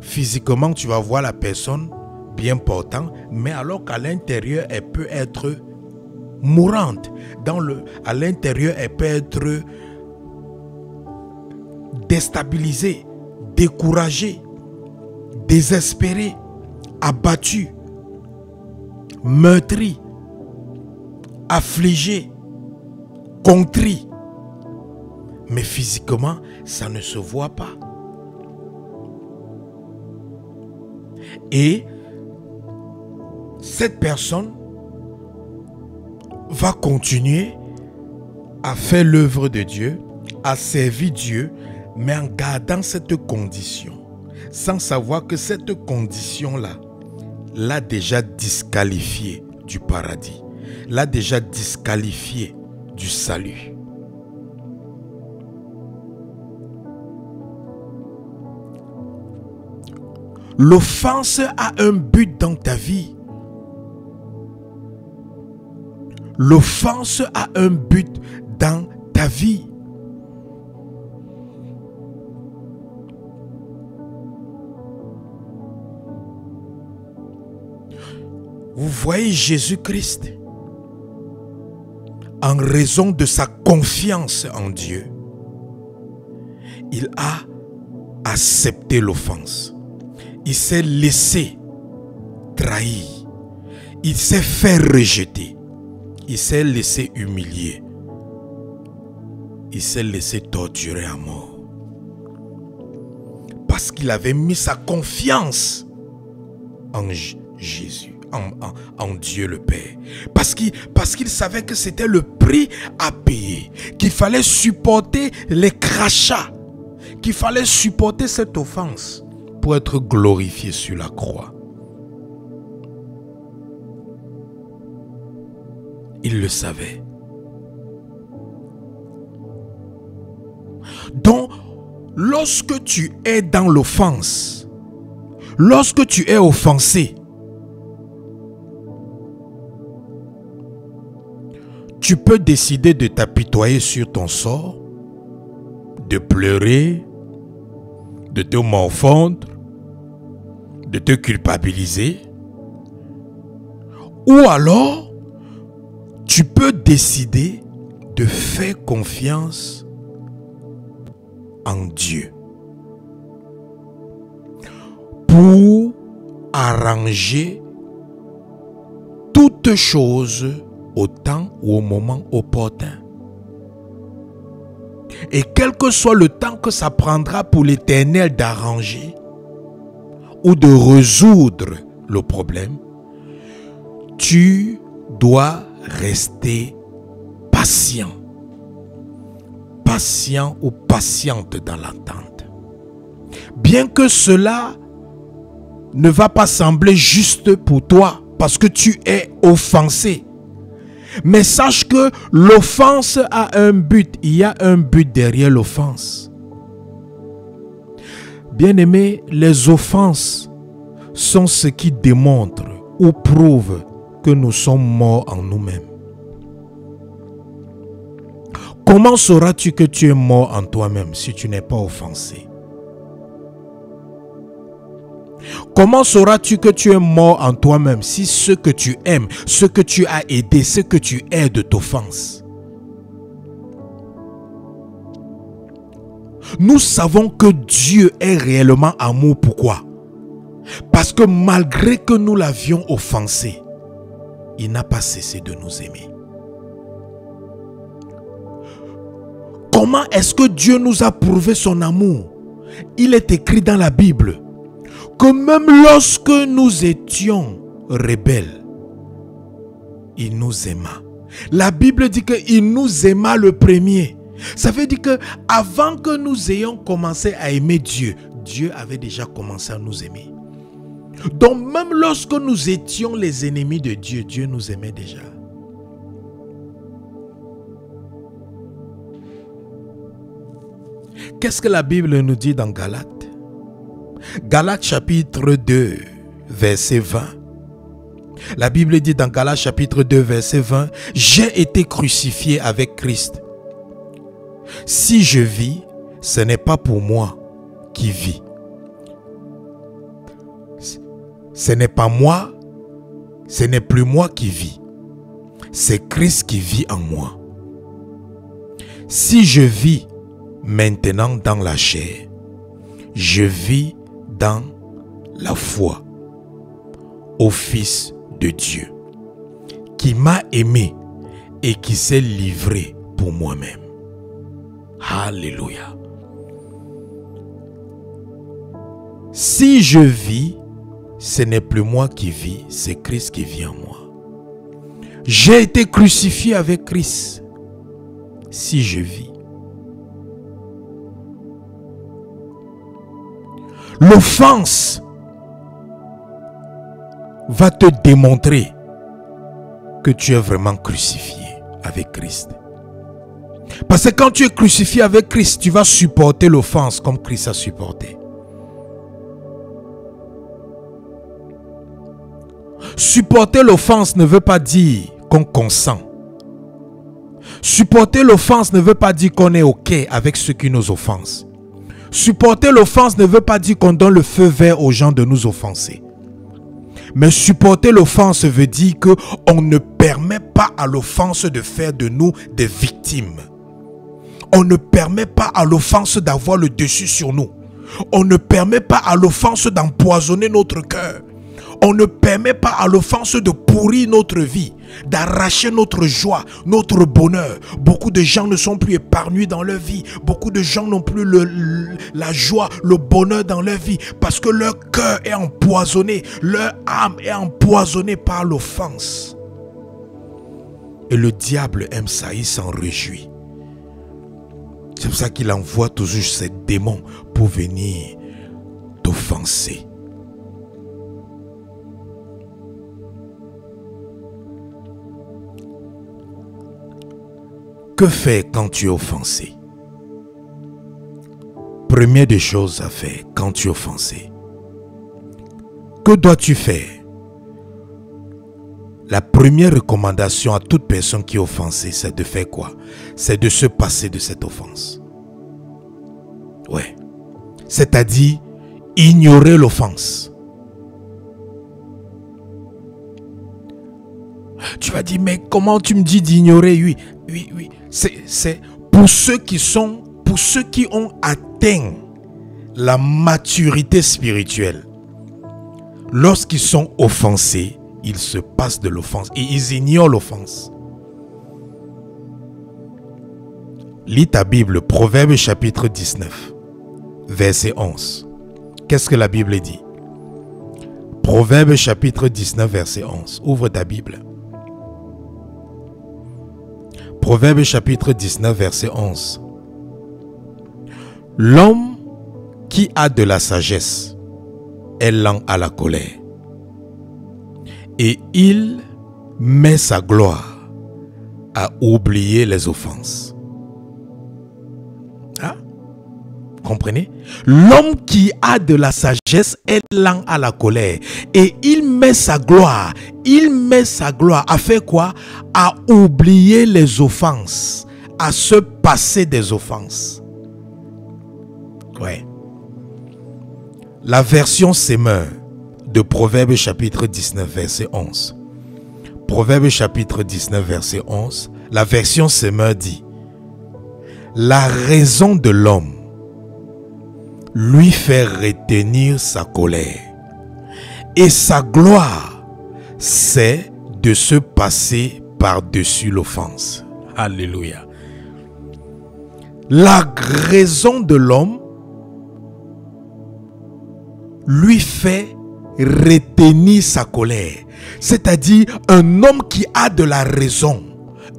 Physiquement, tu vas voir la personne bien portante, mais alors qu'à l'intérieur, elle peut être mourante. À l'intérieur, elle peut être déstabilisée, découragée, désespérée, abattue, meurtri, affligé, contrit. Mais physiquement, ça ne se voit pas. Et cette personne va continuer à faire l'œuvre de Dieu, à servir Dieu, mais en gardant cette condition, sans savoir que cette condition-là l'a déjà disqualifié du paradis, l'a déjà disqualifié du salut. L'offense a un but dans ta vie. L'offense a un but dans ta vie. Vous voyez Jésus-Christ, en raison de sa confiance en Dieu, il a accepté l'offense. Il s'est laissé trahir. Il s'est fait rejeter. Il s'est laissé humilier. Il s'est laissé torturer à mort. Parce qu'il avait mis sa confiance en Jésus, en Dieu le Père. Parce qu'il savait que c'était le prix à payer. Qu'il fallait supporter les crachats. Qu'il fallait supporter cette offense pour être glorifié sur la croix. Il le savait. Donc, lorsque tu es dans l'offense, lorsque tu es offensé, tu peux décider de t'apitoyer sur ton sort, de pleurer, de te morfondre, de te culpabiliser, ou alors tu peux décider de faire confiance en Dieu pour arranger toutes choses au temps ou au moment opportun. Et quel que soit le temps que ça prendra pour l'Éternel d'arranger ou de résoudre le problème, tu dois rester patient. Patient ou patiente dans l'attente. Bien que cela ne va pas sembler juste pour toi parce que tu es offensé. Mais sache que l'offense a un but. Il y a un but derrière l'offense. Bien-aimés, les offenses sont ce qui démontre ou prouve que nous sommes morts en nous-mêmes. Comment sauras-tu que tu es mort en toi-même si tu n'es pas offensé? Comment sauras-tu que tu es mort en toi-même si ce que tu aimes, ce que tu as aidé, ce que tu aides t'offense? Nous savons que Dieu est réellement amour. Pourquoi? Parce que malgré que nous l'avions offensé, il n'a pas cessé de nous aimer. Comment est-ce que Dieu nous a prouvé son amour? Il est écrit dans la Bible que même lorsque nous étions rebelles, il nous aima. La Bible dit qu'il nous aima le premier. Ça veut dire que avant que nous ayons commencé à aimer Dieu, Dieu avait déjà commencé à nous aimer. Donc même lorsque nous étions les ennemis de Dieu, Dieu nous aimait déjà. qu'est-ce que la Bible nous dit dans Galates? Galates chapitre 2, verset 20. La Bible dit dans Galates chapitre 2, verset 20, « J'ai été crucifié avec Christ. Si je vis, ce n'est pas pour moi qui vis. Ce n'est pas moi, ce n'est plus moi qui vis. C'est Christ qui vit en moi. Si je vis maintenant dans la chair, je vis dans la foi au Fils de Dieu, qui m'a aimé et qui s'est livré pour moi-même. » Alléluia. Si je vis, ce n'est plus moi qui vis, c'est Christ qui vit en moi. J'ai été crucifié avec Christ. Si je vis. L'offense va te démontrer que tu es vraiment crucifié avec Christ. Parce que quand tu es crucifié avec Christ, tu vas supporter l'offense comme Christ a supporté. Supporter l'offense ne veut pas dire qu'on consent. Supporter l'offense ne veut pas dire qu'on est OK avec ceux qui nous offensent. Supporter l'offense ne veut pas dire qu'on donne le feu vert aux gens de nous offenser. Mais supporter l'offense veut dire qu'on ne permet pas à l'offense de faire de nous des victimes. On ne permet pas à l'offense d'avoir le dessus sur nous. On ne permet pas à l'offense d'empoisonner notre cœur. On ne permet pas à l'offense de pourrir notre vie, d'arracher notre joie, notre bonheur. Beaucoup de gens ne sont plus épargnés dans leur vie. Beaucoup de gens n'ont plus la joie, le bonheur dans leur vie parce que leur cœur est empoisonné, leur âme est empoisonnée par l'offense. Et le diable aime ça, il s'en réjouit. C'est pour ça qu'il envoie toujours ces démons pour venir t'offenser. Que faire quand tu es offensé? Première des choses à faire quand tu es offensé. Que dois-tu faire? La première recommandation à toute personne qui est offensée, c'est de faire quoi? C'est de se passer de cette offense. Ouais. C'est-à-dire ignorer l'offense. Tu vas dire, mais comment tu me dis d'ignorer? Oui. C'est pour ceux qui ont atteint la maturité spirituelle. Lorsqu'ils sont offensés, ils se passent de l'offense et ils ignorent l'offense. Lis ta Bible, Proverbes chapitre 19, verset 11. Qu'est-ce que la Bible dit? Proverbes chapitre 19, verset 11. Ouvre ta Bible. Proverbes chapitre 19, verset 11. L'homme qui a de la sagesse est lent à la colère, et il met sa gloire à oublier les offenses. Hein? Comprenez? L'homme qui a de la sagesse est lent à la colère, et il met sa gloire à faire quoi? À oublier les offenses, à se passer des offenses. Ouais. La version Semeur de Proverbes chapitre 19 verset 11. Proverbes chapitre 19 verset 11. La version Semeur dit: la raison de l'homme lui fait retenir sa colère, et sa gloire c'est de se passer par-dessus l'offense. Alléluia. La raison de l'homme lui fait retenir sa colère. C'est-à-dire un homme qui a de la raison,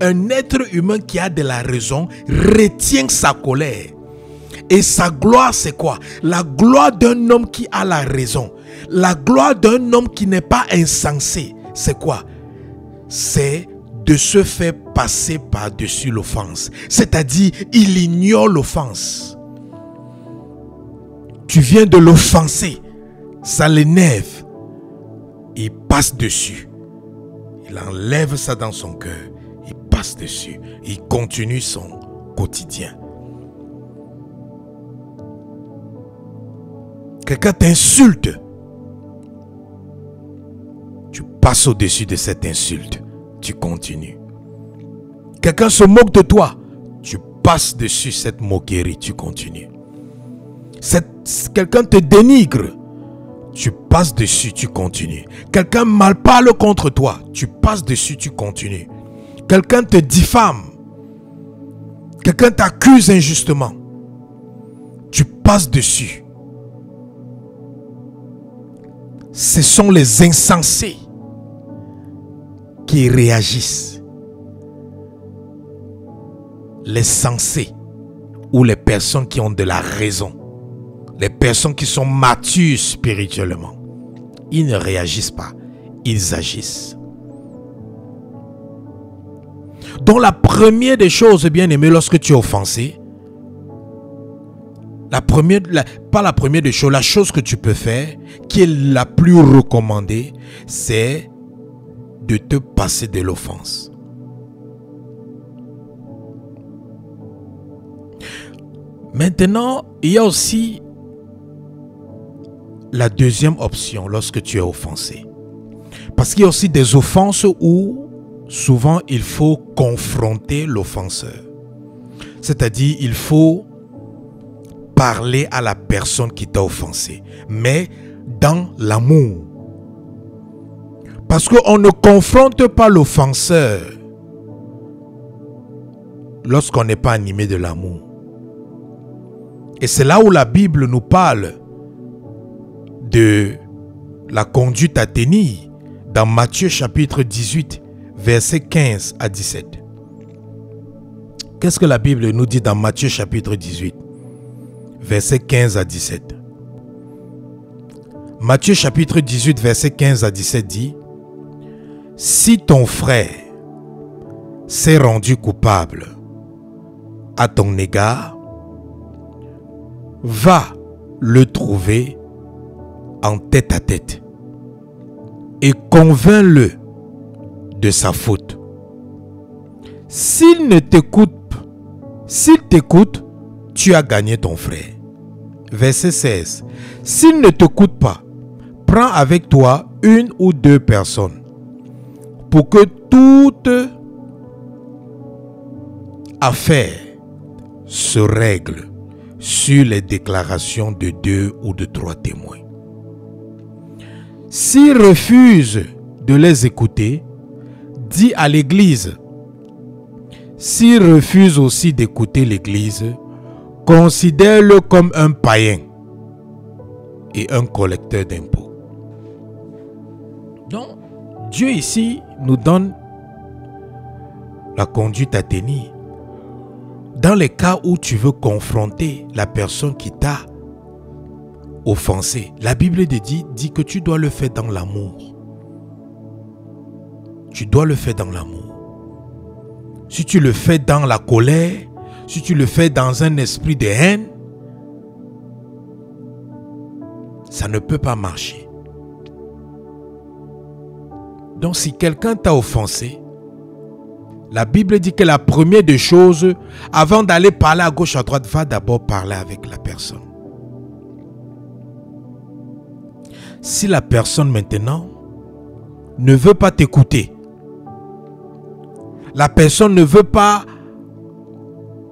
un être humain qui a de la raison retient sa colère. Et sa gloire c'est quoi? La gloire d'un homme qui a la raison, la gloire d'un homme qui n'est pas insensé, c'est quoi? C'est de se faire passer par-dessus l'offense. C'est-à-dire il ignore l'offense. tu viens de l'offenser, ça l'énerve. Il passe dessus. Il enlève ça dans son cœur. Il passe dessus. Il continue son quotidien. Quelqu'un t'insulte. Tu passes au-dessus de cette insulte. Tu continues. Quelqu'un se moque de toi. Tu passes dessus cette moquerie. Tu continues. Quelqu'un te dénigre. Tu passes dessus, tu continues. Quelqu'un mal parle contre toi. Tu passes dessus, tu continues. Quelqu'un te diffame. Quelqu'un t'accuse injustement. Tu passes dessus. Ce sont les insensés qui réagissent. Les sensés ou les personnes qui ont de la raison. Les personnes qui sont matures spirituellement, ils ne réagissent pas, ils agissent. Donc la première des choses, bien aimé, lorsque tu es offensé, pas la première des choses, la chose que tu peux faire, qui est la plus recommandée, c'est de te passer de l'offense. Maintenant, il y a aussi la deuxième option lorsque tu es offensé. Parce qu'il y a aussi des offenses où souvent il faut confronter l'offenseur. C'est-à-dire il faut parler à la personne qui t'a offensé, mais dans l'amour. Parce qu'on ne confronte pas l'offenseur lorsqu'on n'est pas animé de l'amour. Et c'est là où la Bible nous parle de la conduite à tenir dans Matthieu chapitre 18, versets 15 à 17. Qu'est-ce que la Bible nous dit dans Matthieu chapitre 18, versets 15 à 17? Matthieu chapitre 18, versets 15 à 17 dit: si ton frère s'est rendu coupable à ton égard, va le trouver en tête à tête et convainc-le de sa faute. S'il t'écoute, tu as gagné ton frère. Verset 16. S'il ne t'écoute pas, prends avec toi une ou deux personnes pour que toute affaire se règle sur les déclarations de 2 ou de 3 témoins. S'il refuse de les écouter, dis à l'église. S'il refuse aussi d'écouter l'église, considère-le comme un païen et un collecteur d'impôts. Donc, Dieu ici nous donne la conduite à tenir. Dans les cas où tu veux confronter la personne qui t'a offensé, la Bible dit que tu dois le faire dans l'amour. Tu dois le faire dans l'amour. Si tu le fais dans la colère, si tu le fais dans un esprit de haine, ça ne peut pas marcher. Donc si quelqu'un t'a offensé, la Bible dit que la première des choses, avant d'aller parler à gauche à droite, va d'abord parler avec la personne. Si la personne maintenant ne veut pas t'écouter, la personne ne veut pas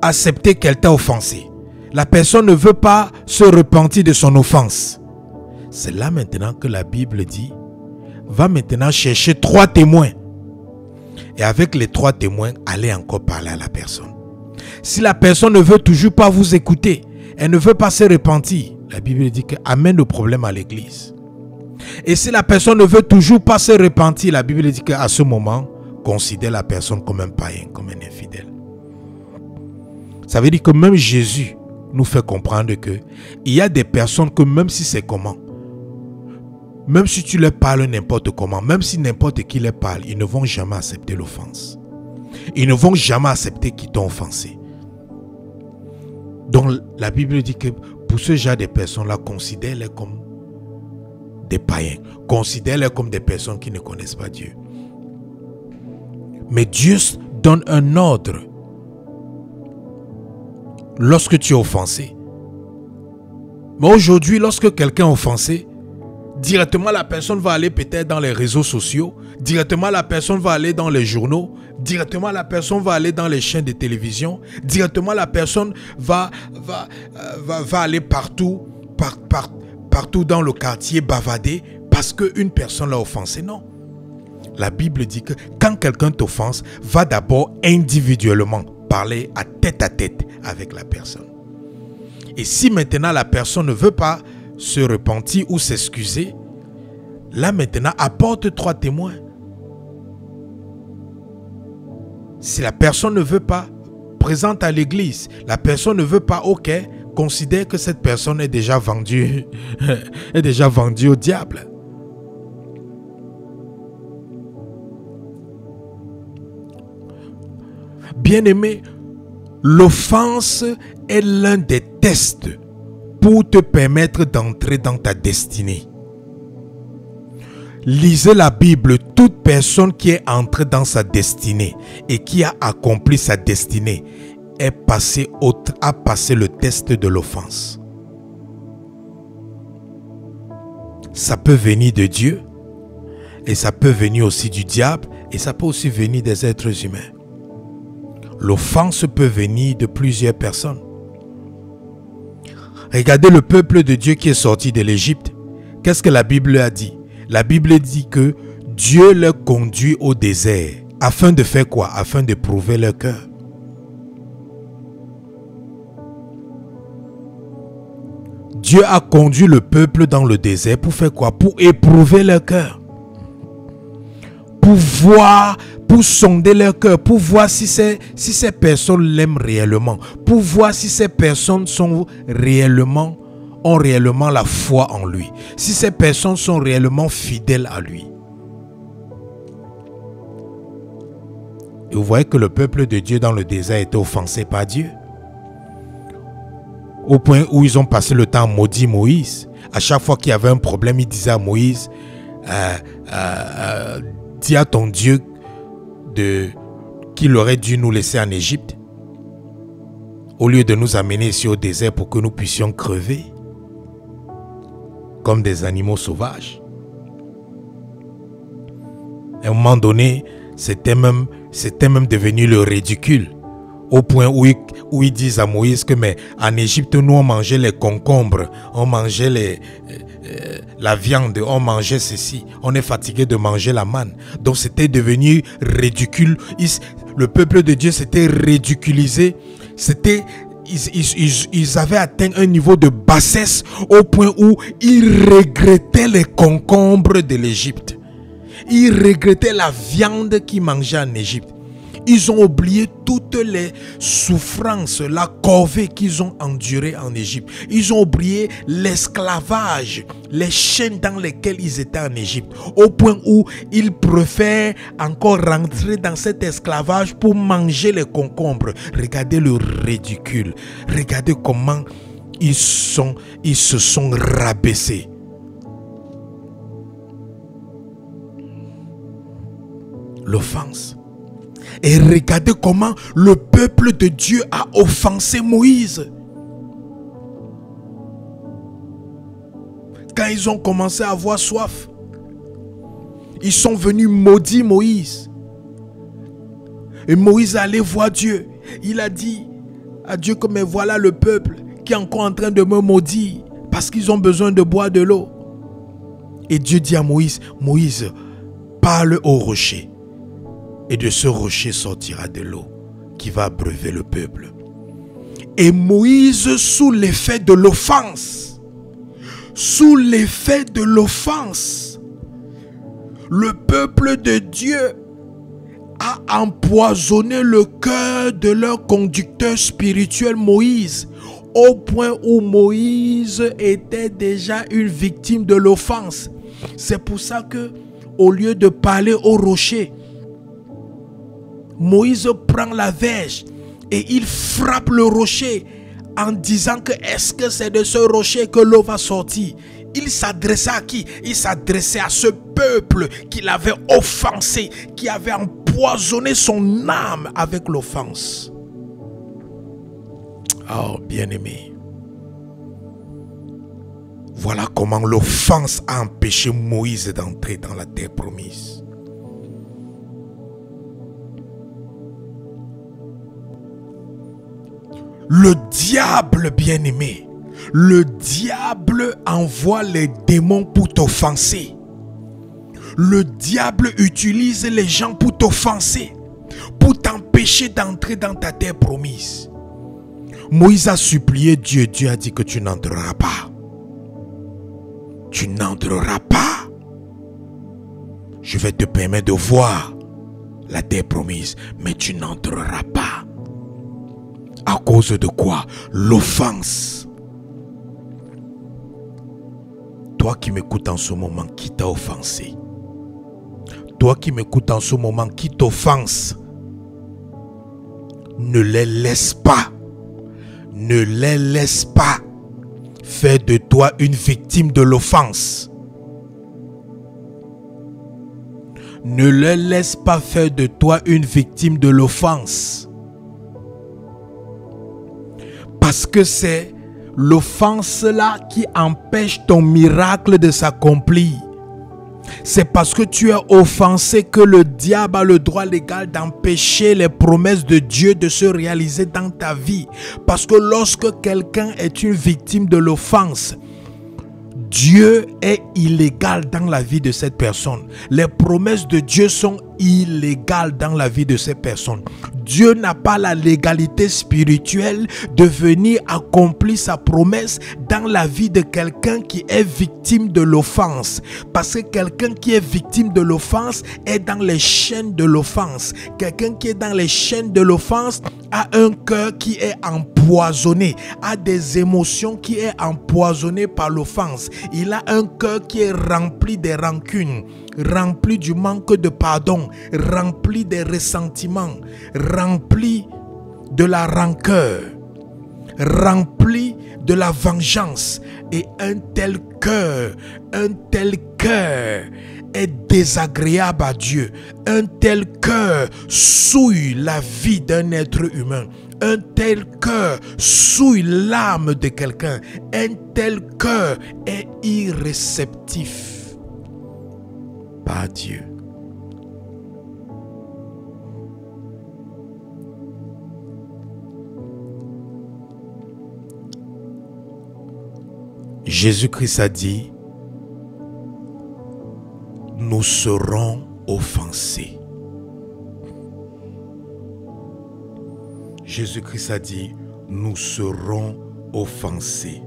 accepter qu'elle t'a offensé, la personne ne veut pas se repentir de son offense, c'est là maintenant que la Bible dit, va maintenant chercher 3 témoins. Et avec les 3 témoins, allez encore parler à la personne. Si la personne ne veut toujours pas vous écouter, elle ne veut pas se repentir, la Bible dit que amène le problème à l'église. Et si la personne ne veut toujours pas se repentir, la Bible dit qu'à ce moment, considère la personne comme un païen, comme un infidèle. Ça veut dire que même Jésus nous fait comprendre que il y a des personnes que même si c'est comment, même si tu leur parles n'importe comment, même si n'importe qui leur parle, ils ne vont jamais accepter l'offense. Ils ne vont jamais accepter qu'ils t'ont offensé. Donc la Bible dit que Pour ce genre de personnes-là, considère-les comme des païens. Considère-les comme des personnes qui ne connaissent pas Dieu. Mais Dieu donne un ordre. Lorsque tu es offensé. Mais aujourd'hui, lorsque quelqu'un est offensé, directement la personne va aller peut-être dans les réseaux sociaux, directement la personne va aller dans les journaux, directement la personne va aller dans les chaînes de télévision, directement la personne va aller partout, partout dans le quartier bavader parce qu'une personne l'a offensé. Non. La Bible dit que quand quelqu'un t'offense, va d'abord individuellement parler à tête avec la personne. Et si maintenant la personne ne veut pas se repentir ou s'excuser, là maintenant apporte 3 témoins. Si la personne ne veut pas, présente à l'église. La personne ne veut pas, ok, considère que cette personne est déjà vendue, est déjà vendue au diable. Bien-aimé, l'offense est l'un des tests pour te permettre d'entrer dans ta destinée. Lisez la Bible. Toute personne qui est entrée dans sa destinée et qui a accompli sa destinée a passé le test de l'offense. Ça peut venir de Dieu et ça peut venir aussi du diable et ça peut aussi venir des êtres humains. L'offense peut venir de plusieurs personnes. Regardez le peuple de Dieu qui est sorti de l'Égypte. Qu'est-ce que la Bible a dit? La Bible dit que Dieu leur conduit au désert. Afin de faire quoi? Afin de prouver leur cœur. Dieu a conduit le peuple dans le désert pour faire quoi? Pour éprouver leur cœur. Pour voir, pour sonder leur cœur, pour voir si ces personnes l'aiment réellement, pour voir si ces personnes ont réellement la foi en lui, si ces personnes sont réellement fidèles à lui. Et vous voyez que le peuple de Dieu dans le désert était offensé par Dieu. Au point où ils ont passé le temps à maudire Moïse. À chaque fois qu'il y avait un problème, ils disaient à Moïse, dis à ton Dieu qu'il aurait dû nous laisser en Égypte au lieu de nous amener ici au désert pour que nous puissions crever comme des animaux sauvages. À un moment donné, c'était même devenu le ridicule, au point où ils disent à Moïse que mais en Égypte, nous on mangeait les concombres, on mangeait la viande, on mangeait ceci, on est fatigué de manger la manne. Donc c'était devenu ridicule. Le peuple de Dieu s'était ridiculisé. Ils avaient atteint un niveau de bassesse au point où ils regrettaient les concombres de l'Égypte. Ils regrettaient la viande qu'ils mangeaient en Égypte. Ils ont oublié toutes les souffrances, la corvée qu'ils ont endurée en Égypte. Ils ont oublié l'esclavage, les chaînes dans lesquelles ils étaient en Égypte. Au point où ils préfèrent encore rentrer dans cet esclavage pour manger les concombres. Regardez le ridicule. Regardez comment ils se sont rabaissés. L'offense. Et regardez comment le peuple de Dieu a offensé Moïse. Quand ils ont commencé à avoir soif, ils sont venus maudire Moïse. Et Moïse allait voir Dieu. Il a dit à Dieu que mais voilà le peuple qui est encore en train de me maudire parce qu'ils ont besoin de boire de l'eau. Et Dieu dit à Moïse, Moïse, parle au rocher. Et de ce rocher sortira de l'eau qui va abreuver le peuple. Et Moïse, sous l'effet de l'offense, le peuple de Dieu a empoisonné le cœur de leur conducteur spirituel Moïse, au point où Moïse était déjà une victime de l'offense. C'est pour ça que, au lieu de parler au rocher, Moïse prend la verge et il frappe le rocher en disant que est-ce que c'est de ce rocher que l'eau va sortir? Il s'adressait à qui? Il s'adressait à ce peuple qu'il avait offensé, qui avait empoisonné son âme avec l'offense. Oh, bien-aimé. Voilà comment l'offense a empêché Moïse d'entrer dans la terre promise. Le diable, bien-aimé, le diable envoie les démons pour t'offenser. Le diable utilise les gens pour t'offenser, pour t'empêcher d'entrer dans ta terre promise. Moïse a supplié Dieu. Dieu a dit que tu n'entreras pas. Tu n'entreras pas. Je vais te permettre de voir la terre promise, mais tu n'entreras pas. À cause de quoi? L'offense. Toi qui m'écoutes en ce moment, qui t'a offensé? Toi qui m'écoutes en ce moment, qui t'offense? Ne les laisse pas. Ne les laisse pas faire de toi une victime de l'offense. Ne les laisse pas faire de toi une victime de l'offense. Parce que c'est l'offense là qui empêche ton miracle de s'accomplir. C'est parce que tu es offensé que le diable a le droit légal d'empêcher les promesses de Dieu de se réaliser dans ta vie. Parce que lorsque quelqu'un est une victime de l'offense, Dieu est illégal dans la vie de cette personne. Les promesses de Dieu sont illégales dans la vie de cette personne. Dieu n'a pas la légalité spirituelle de venir accomplir sa promesse dans la vie de quelqu'un qui est victime de l'offense. Parce que quelqu'un qui est victime de l'offense est dans les chaînes de l'offense. Quelqu'un qui est dans les chaînes de l'offense a un cœur qui est empoisonné, a des émotions qui est empoisonné par l'offense. Il a un cœur qui est rempli des rancunes, rempli du manque de pardon, rempli des ressentiments, rempli de la rancœur, rempli de la vengeance. Et un tel cœur est désagréable à Dieu. Un tel cœur souille la vie d'un être humain. Un tel cœur souille l'âme de quelqu'un. Un tel cœur est irréceptif par Dieu. Jésus-Christ a dit, nous serons offensés. Jésus-Christ a dit, nous serons offensés.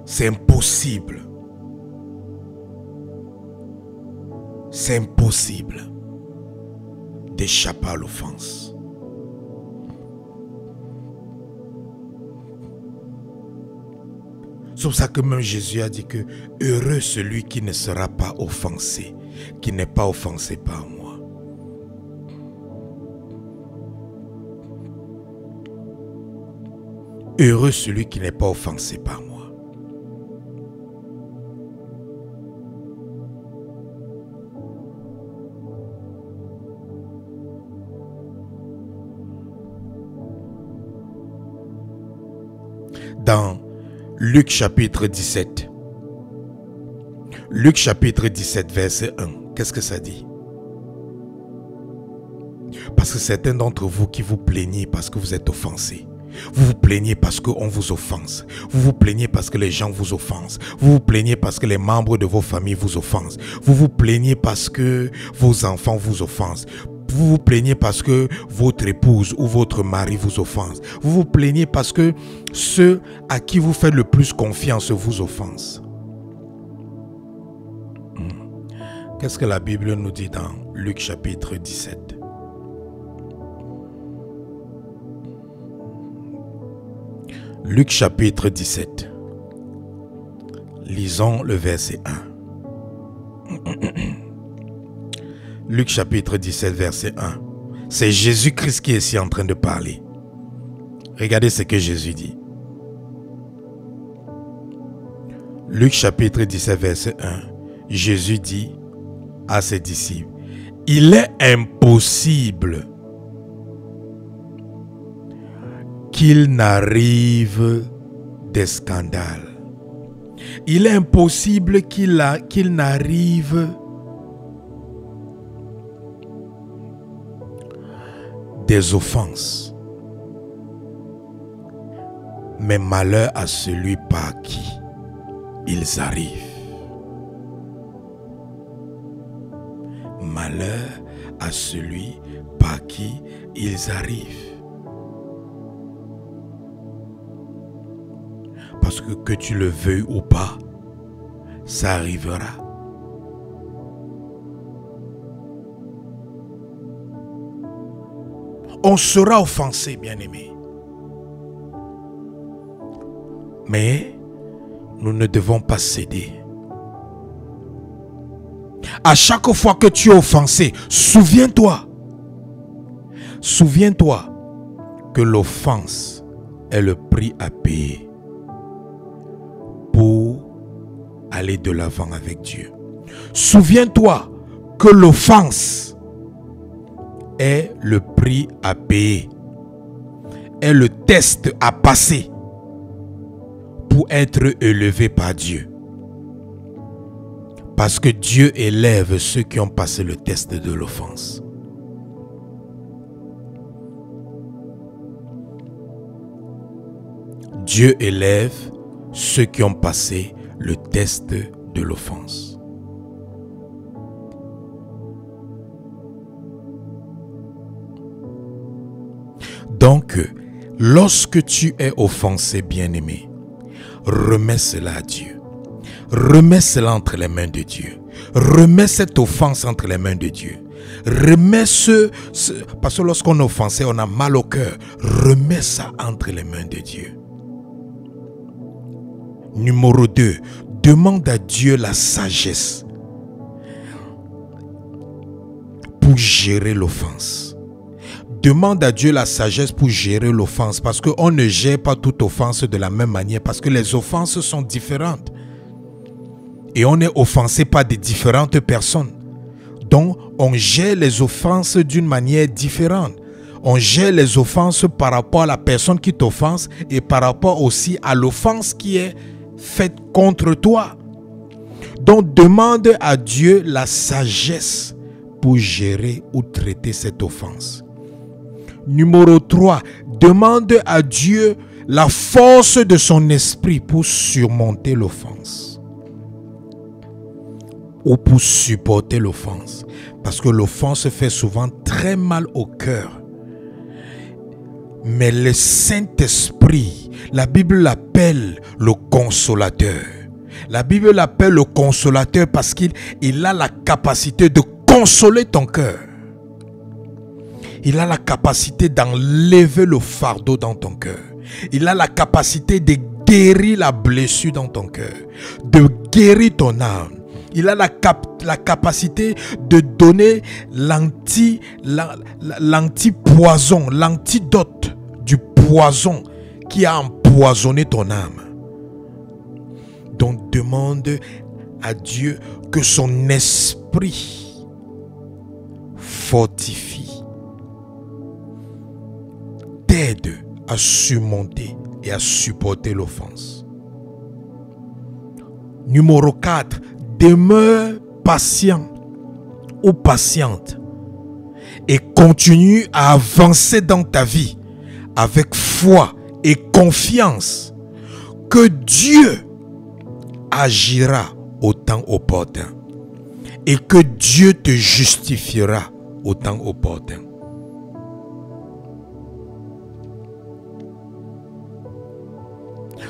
C'est impossible. C'est impossible d'échapper à l'offense. C'est pour ça que même Jésus a dit que heureux celui qui ne sera pas offensé, qui n'est pas offensé par moi. Heureux celui qui n'est pas offensé par moi. Dans Luc chapitre 17. Luc chapitre 17 verset 1. Qu'est-ce que ça dit? Parce que certains d'entre vous qui vous plaignez parce que vous êtes offensés. Vous vous plaignez parce qu'on vous offense. Vous vous plaignez parce que les gens vous offensent. Vous vous plaignez parce que les membres de vos familles vous offensent. Vous vous plaignez parce que vos enfants vous offensent. Vous vous plaignez parce que votre épouse ou votre mari vous offense. Vous vous plaignez parce que ceux à qui vous faites le plus confiance vous offensent. Qu'est-ce que la Bible nous dit dans Luc chapitre 17? Luc chapitre 17. Lisons le verset 1. Luc chapitre 17, verset 1. C'est Jésus-Christ qui est ici en train de parler. Regardez ce que Jésus dit. Luc chapitre 17, verset 1. Jésus dit à ses disciples, il est impossible qu'il n'arrive des scandales. Il est impossible qu'il n'arrive des offenses. Mais malheur à celui par qui ils arrivent. Malheur à celui par qui ils arrivent. Parce que tu le veuilles ou pas, ça arrivera. On sera offensé, bien-aimé. Mais nous ne devons pas céder. À chaque fois que tu es offensé, souviens-toi que l'offense est le prix à payer pour aller de l'avant avec Dieu. Souviens-toi que l'offense est le prix à payer, est le test à passer pour être élevé par Dieu. Parce que Dieu élève ceux qui ont passé le test de l'offense. Dieu élève ceux qui ont passé le test de l'offense. Donc, lorsque tu es offensé, bien-aimé, remets cela à Dieu. Remets cela entre les mains de Dieu. Remets cette offense entre les mains de Dieu. Remets parce que lorsqu'on est offensé, on a mal au cœur. Remets ça entre les mains de Dieu. Numéro 2, demande à Dieu la sagesse pour gérer l'offense. Demande à Dieu la sagesse pour gérer l'offense, parce qu'on ne gère pas toute offense de la même manière, parce que les offenses sont différentes. Et on est offensé par des différentes personnes. Donc, on gère les offenses d'une manière différente. On gère les offenses par rapport à la personne qui t'offense et par rapport aussi à l'offense qui est faite contre toi. Donc, demande à Dieu la sagesse pour gérer ou traiter cette offense. Numéro 3, demande à Dieu la force de son esprit pour surmonter l'offense. Ou pour supporter l'offense. Parce que l'offense fait souvent très mal au cœur. Mais le Saint-Esprit, la Bible l'appelle le consolateur. La Bible l'appelle le consolateur parce qu'il a la capacité de consoler ton cœur. Il a la capacité d'enlever le fardeau dans ton cœur. Il a la capacité de guérir la blessure dans ton cœur. De guérir ton âme. Il a la capacité de donner l'antipoison, l'antidote du poison qui a empoisonné ton âme. Donc demande à Dieu que son esprit fortifie, t'aide à surmonter et à supporter l'offense. Numéro 4. Demeure patient ou patiente et continue à avancer dans ta vie avec foi et confiance que Dieu agira au temps opportun et que Dieu te justifiera au temps opportun.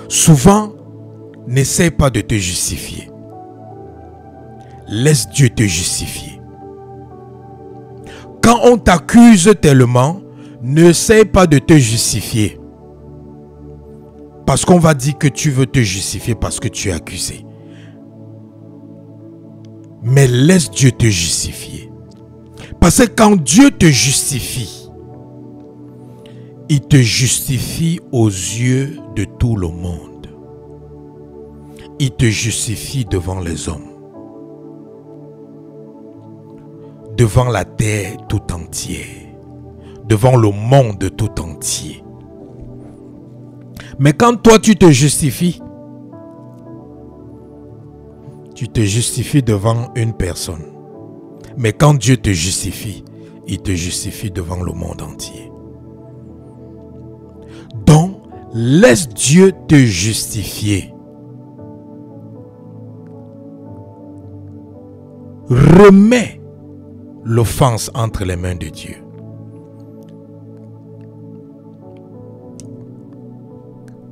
Souvent, n'essaie pas de te justifier. Laisse Dieu te justifier. Quand on t'accuse tellement, n'essaie pas de te justifier. Parce qu'on va dire que tu veux te justifier parce que tu es accusé. Mais laisse Dieu te justifier. Parce que quand Dieu te justifie, il te justifie aux yeux de tout le monde. Il te justifie devant les hommes, devant la terre tout entière, devant le monde tout entier. Mais quand toi tu te justifies devant une personne. Mais quand Dieu te justifie, il te justifie devant le monde entier. Donc, laisse Dieu te justifier. Remets l'offense entre les mains de Dieu.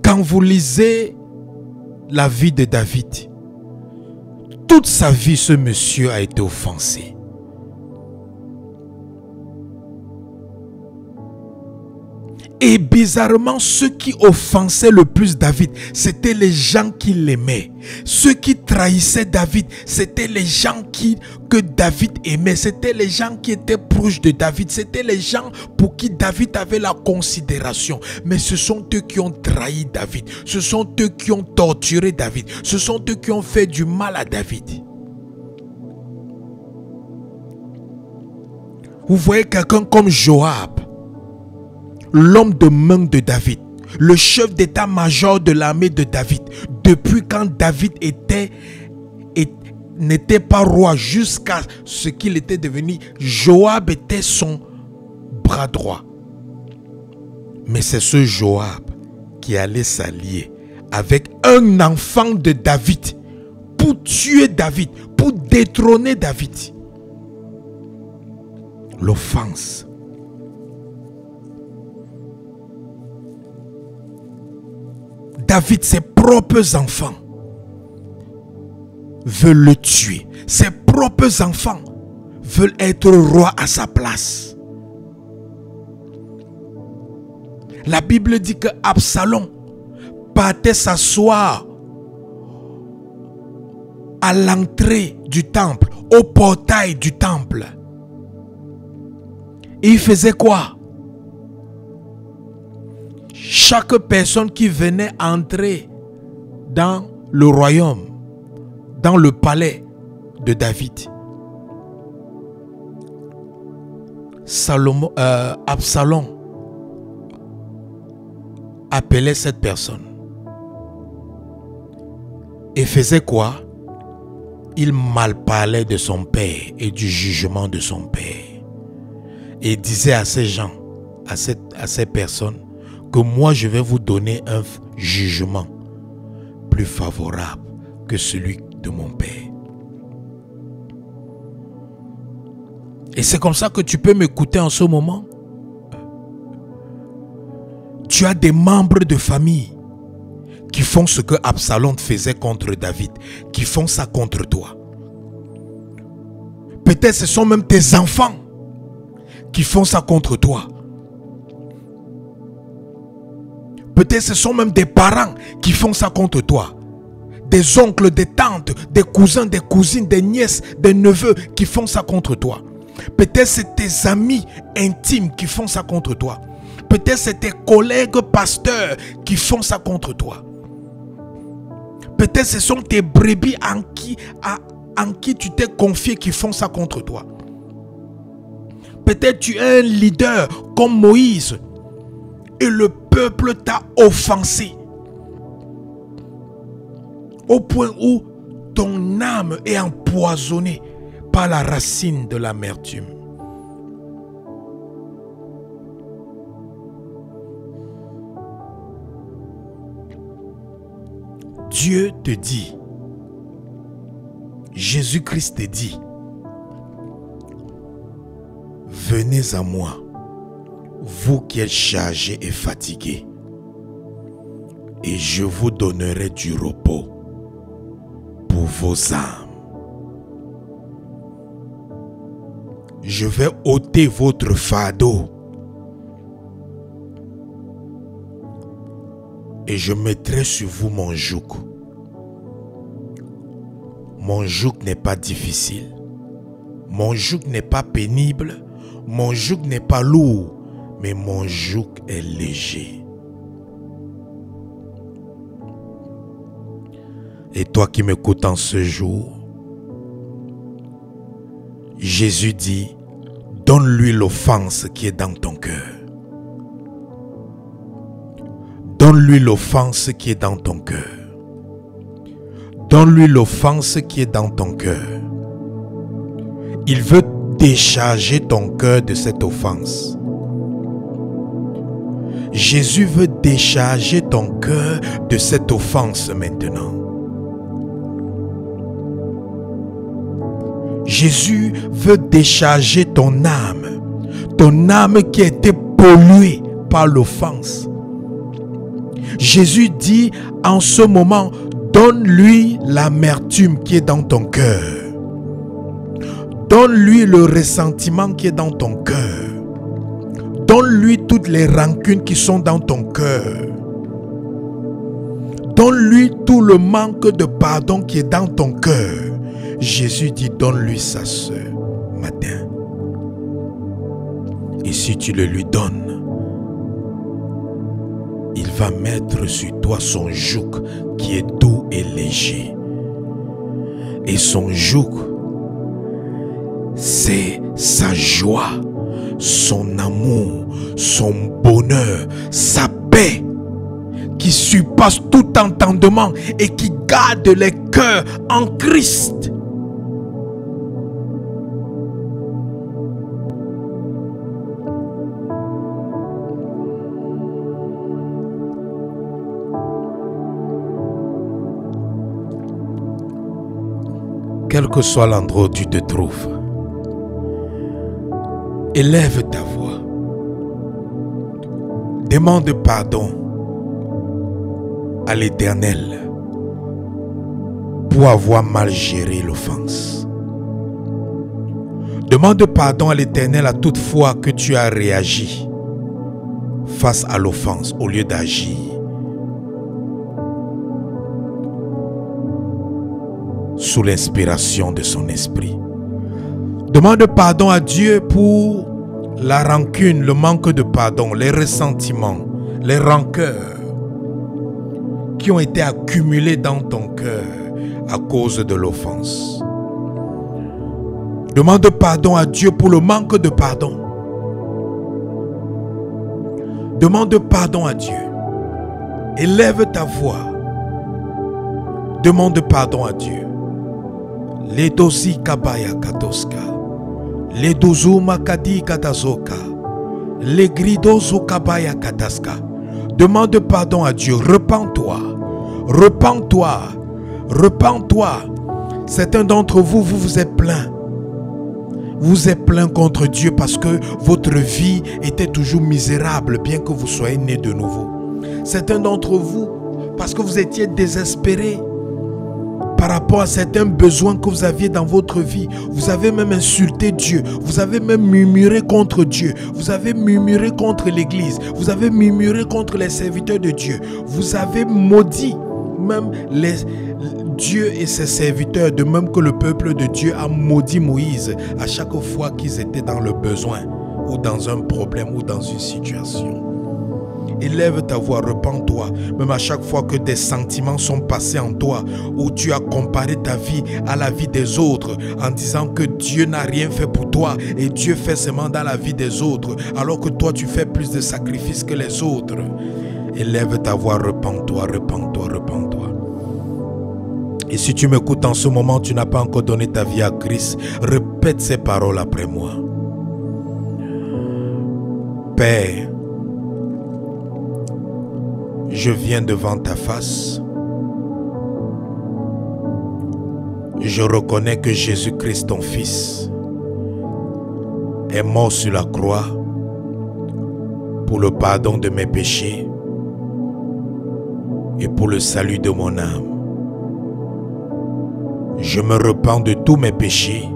Quand vous lisez la vie de David, toute sa vie, ce monsieur a été offensé. Et bizarrement, ceux qui offensaient le plus David, c'était les gens qui l'aimaient. Ceux qui trahissaient David, c'était les gens que David aimait. C'était les gens qui étaient proches de David. C'était les gens pour qui David avait la considération. Mais ce sont eux qui ont trahi David. Ce sont eux qui ont torturé David. Ce sont eux qui ont fait du mal à David. Vous voyez quelqu'un comme Joab, l'homme de main de David, le chef d'état-major de l'armée de David, depuis quand David n'était pas roi jusqu'à ce qu'il était devenu, Joab était son bras droit. Mais c'est ce Joab qui allait s'allier avec un enfant de David pour tuer David, pour détrôner David. L'offense. David, ses propres enfants veulent le tuer. Ses propres enfants veulent être roi à sa place. La Bible dit que Absalom partait s'asseoir à l'entrée du temple, au portail du temple. Et il faisait quoi? Chaque personne qui venait entrer dans le royaume, dans le palais de David, Absalom appelait cette personne et faisait quoi? Il malparlait de son père et du jugement de son père. Et disait à ces gens, à ces personnes, que moi je vais vous donner un jugement plus favorable que celui de mon père. Et c'est comme ça que tu peux m'écouter en ce moment. Tu as des membres de famille qui font ce que Absalom faisait contre David, qui font ça contre toi. Peut-être ce sont même tes enfants qui font ça contre toi. Peut-être ce sont même des parents qui font ça contre toi. Des oncles, des tantes, des cousins, des cousines, des nièces, des neveux qui font ça contre toi. Peut-être c'est tes amis intimes qui font ça contre toi. Peut-être c'est tes collègues pasteurs qui font ça contre toi. Peut-être ce sont tes brebis en qui tu t'es confié qui font ça contre toi. Peut-être tu es un leader comme Moïse et le peuple t'a offensé au point où ton âme est empoisonnée par la racine de l'amertume. Dieu te dit, Jésus-Christ te dit, venez à moi, vous qui êtes chargés et fatigués, et je vous donnerai du repos pour vos âmes. Je vais ôter votre fardeau et je mettrai sur vous mon joug. Mon joug n'est pas difficile. Mon joug n'est pas pénible, mon joug n'est pas lourd, mais mon joug est léger. Et toi qui m'écoutes en ce jour, Jésus dit, donne-lui l'offense qui est dans ton cœur. Donne-lui l'offense qui est dans ton cœur. Donne-lui l'offense qui est dans ton cœur. Il veut décharger ton cœur de cette offense. Jésus veut décharger ton cœur de cette offense maintenant. Jésus veut décharger ton âme qui a été polluée par l'offense. Jésus dit en ce moment, donne-lui l'amertume qui est dans ton cœur. Donne-lui le ressentiment qui est dans ton cœur. Donne-lui toutes les rancunes qui sont dans ton cœur. Donne-lui tout le manque de pardon qui est dans ton cœur. Jésus dit, donne-lui ça ce matin. Et si tu le lui donnes, il va mettre sur toi son joug qui est doux et léger. Et son joug, c'est sa joie, son amour, son bonheur, sa paix qui surpasse tout entendement et qui garde les cœurs en Christ. Quel que soit l'endroit où tu te trouves, élève ta voix. Demande pardon à l'Éternel pour avoir mal géré l'offense. Demande pardon à l'Éternel à toute fois que tu as réagi face à l'offense au lieu d'agir sous l'inspiration de son esprit. Demande pardon à Dieu pour la rancune, le manque de pardon, les ressentiments, les rancœurs qui ont été accumulés dans ton cœur à cause de l'offense. Demande pardon à Dieu pour le manque de pardon. Demande pardon à Dieu. Élève ta voix. Demande pardon à Dieu. Les dosi kabaya katoska, les dozuma kadi katazoka, les gridozo kabaya kataska. Demande pardon à Dieu. Repends-toi, repends-toi, repends-toi. Certains d'entre vous, vous êtes pleins. Vous êtes plein contre Dieu parce que votre vie était toujours misérable, bien que vous soyez né de nouveau. Certains d'entre vous, parce que vous étiez désespérés par rapport à certains besoins que vous aviez dans votre vie. Vous avez même insulté Dieu. Vous avez même murmuré contre Dieu. Vous avez murmuré contre l'église. Vous avez murmuré contre les serviteurs de Dieu. Vous avez maudit même Dieu et ses serviteurs, de même que le peuple de Dieu a maudit Moïse à chaque fois qu'ils étaient dans le besoin ou dans un problème ou dans une situation. Élève ta voix, repens-toi, même à chaque fois que des sentiments sont passés en toi, où tu as comparé ta vie à la vie des autres, en disant que Dieu n'a rien fait pour toi et Dieu fait seulement dans la vie des autres, alors que toi tu fais plus de sacrifices que les autres. Élève ta voix, repens-toi, repens-toi, repens-toi. Et si tu m'écoutes en ce moment, tu n'as pas encore donné ta vie à Christ, répète ces paroles après moi. Père, je viens devant ta face. Je reconnais que Jésus-Christ, ton Fils, est mort sur la croix pour le pardon de mes péchés et pour le salut de mon âme. Je me repens de tous mes péchés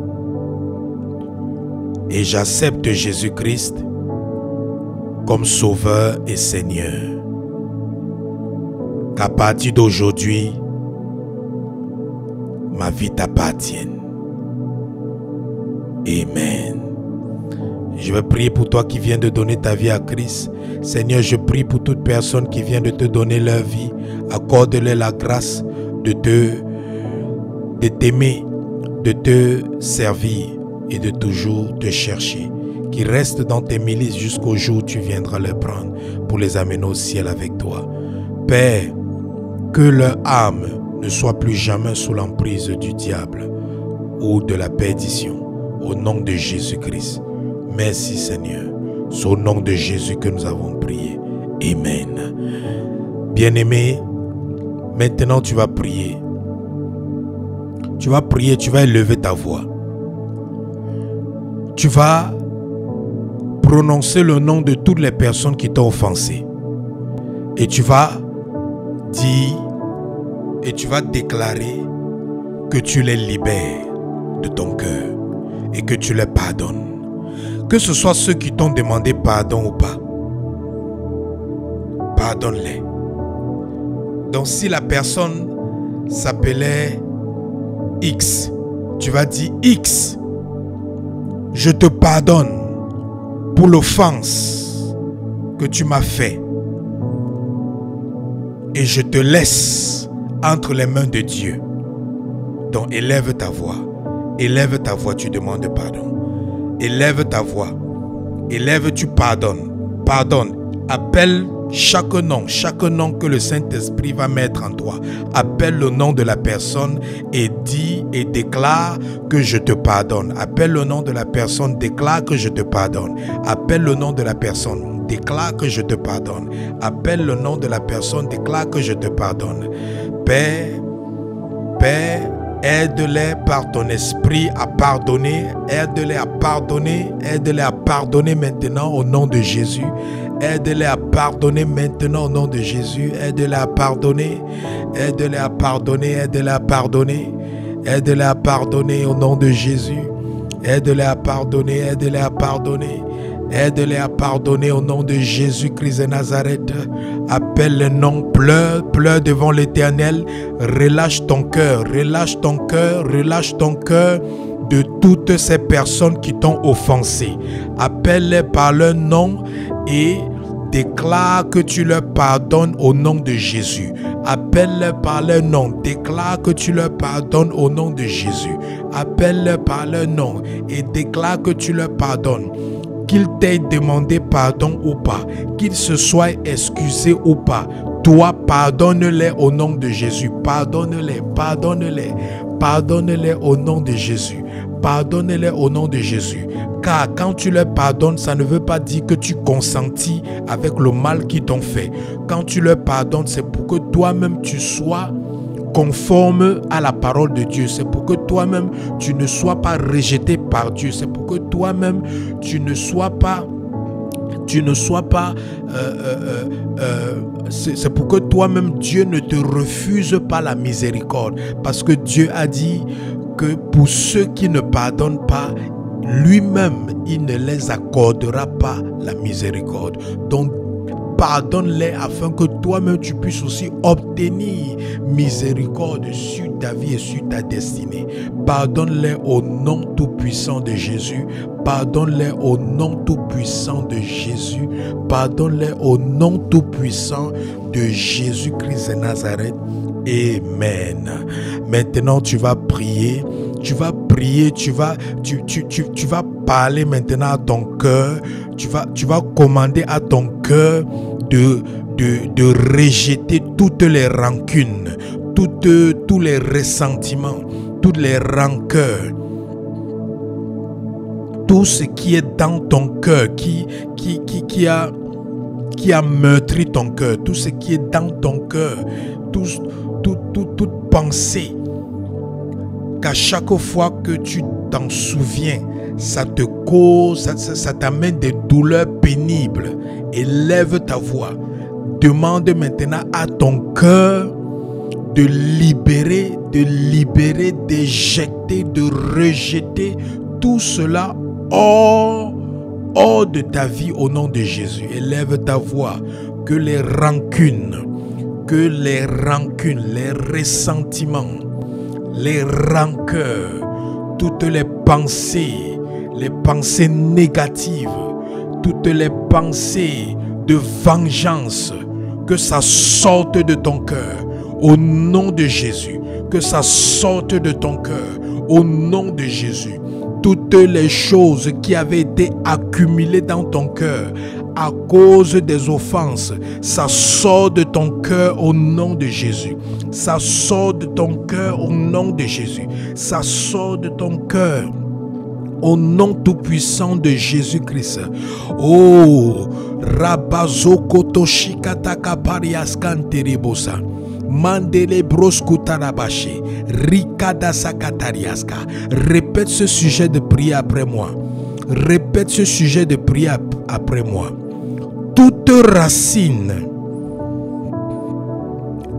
et j'accepte Jésus-Christ comme Sauveur et Seigneur. Qu'à partir d'aujourd'hui, ma vie t'appartienne. Amen. Je vais prier pour toi qui viens de donner ta vie à Christ. Seigneur, je prie pour toute personne qui vient de te donner leur vie. Accorde-leur la grâce de t'aimer, de te servir et de toujours te chercher. Qu'ils restent dans tes milices jusqu'au jour où tu viendras les prendre pour les amener au ciel avec toi. Père, que leur âme ne soit plus jamais sous l'emprise du diable ou de la perdition. Au nom de Jésus-Christ. Merci Seigneur. C'est au nom de Jésus que nous avons prié. Amen. Bien-aimé, maintenant tu vas prier. Tu vas prier, tu vas élever ta voix. Tu vas prononcer le nom de toutes les personnes qui t'ont offensé. Et tu vas dire et tu vas déclarer que tu les libères de ton cœur et que tu les pardonnes. Que ce soit ceux qui t'ont demandé pardon ou pas, pardonne-les. Donc si la personne s'appelait X, tu vas dire X, je te pardonne pour l'offense que tu m'as fait et je te laisse entre les mains de Dieu. Donc élève ta voix, tu demandes pardon. Élève ta voix, élève, tu pardonnes, pardonne, appelle chaque nom que le Saint-Esprit va mettre en toi. Appelle le nom de la personne et dis et déclare que je te pardonne. Appelle le nom de la personne, déclare que je te pardonne. Appelle le nom de la personne, déclare que je te pardonne. Appelle le nom de la personne, déclare que je te pardonne. Père, aide-les par ton esprit à pardonner. Aide-les à pardonner. Aide-les à pardonner maintenant au nom de Jésus. Aide-les à pardonner maintenant au nom de Jésus. Aide-les à pardonner. Aide-les à pardonner. Aide-les à pardonner. Aide-les à pardonner au nom de Jésus. Aide-les à pardonner. Aide-les à pardonner. Aide-les à pardonner au nom de Jésus-Christ de Nazareth. Appelle le nom, pleure devant l'Éternel. Relâche ton cœur de toutes ces personnes qui t'ont offensé. Appelle-les par leur nom et déclare que tu leur pardonnes au nom de Jésus. Appelle-les par leur nom, déclare que tu leur pardonnes au nom de Jésus. Appelle-les par leur nom et déclare que tu leur pardonnes. Qu'il t'ait demandé pardon ou pas, qu'il se soit excusé ou pas, toi pardonne-les au nom de Jésus. Pardonne-les au nom de Jésus. Pardonne-les au nom de Jésus. Car quand tu leur pardonnes, ça ne veut pas dire que tu consentis avec le mal qu'ils t'ont fait. Quand tu leur pardonnes, c'est pour que toi-même tu sois conforme à la parole de Dieu. C'est pour que toi-même tu ne sois pas rejeté par Dieu. C'est pour que toi-même tu ne sois pas c'est pour que toi-même Dieu ne te refuse pas la miséricorde. Parce que Dieu a dit que pour ceux qui ne pardonnent pas, lui-même il ne les accordera pas la miséricorde. Donc pardonne-les afin que toi-même tu puisses aussi obtenir miséricorde sur ta vie et sur ta destinée. Pardonne-les au nom tout-puissant de Jésus. Pardonne-les au nom tout-puissant de Jésus. Pardonne-les au nom tout-puissant de Jésus-Christ de Nazareth. Amen. Maintenant tu vas prier. Tu vas parler maintenant à ton cœur. Tu vas commander à ton cœur de rejeter toutes les rancunes, tous les ressentiments, toutes les rancœurs, tout ce qui est dans ton cœur, qui a meurtri ton cœur, tout ce qui est dans ton cœur, toute pensée, qu'à chaque fois que tu t'en souviens, ça te cause, ça t'amène des douleurs pénibles. Élève ta voix. Demande maintenant à ton cœur de libérer, d'éjecter, de rejeter tout cela hors de ta vie au nom de Jésus. Élève ta voix. Que les rancunes, les ressentiments, les rancœurs, toutes les pensées les pensées négatives, toutes les pensées de vengeance, que ça sorte de ton cœur au nom de Jésus, que ça sorte de ton cœur au nom de Jésus. Toutes les choses qui avaient été accumulées dans ton cœur à cause des offenses, ça sort de ton cœur au nom de Jésus. Ça sort de ton cœur au nom de Jésus. Ça sort de ton cœur au nom tout-puissant de Jésus-Christ. Oh, Rabazokoto Shikataka Pariaskanteribosa. Mandele broskutarabashi, rikada sakatariaska. Répète ce sujet de prière après moi. Répète ce sujet de prière après moi. Toute racine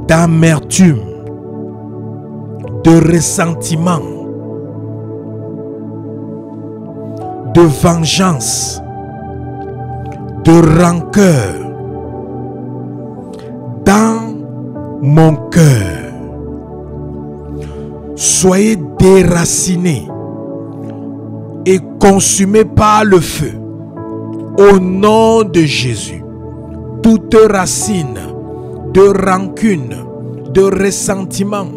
d'amertume, de ressentiment, de vengeance, de rancœur dans mon cœur, soyez déracinés et consumés par le feu au nom de Jésus. Toute racine de rancune, de ressentiment,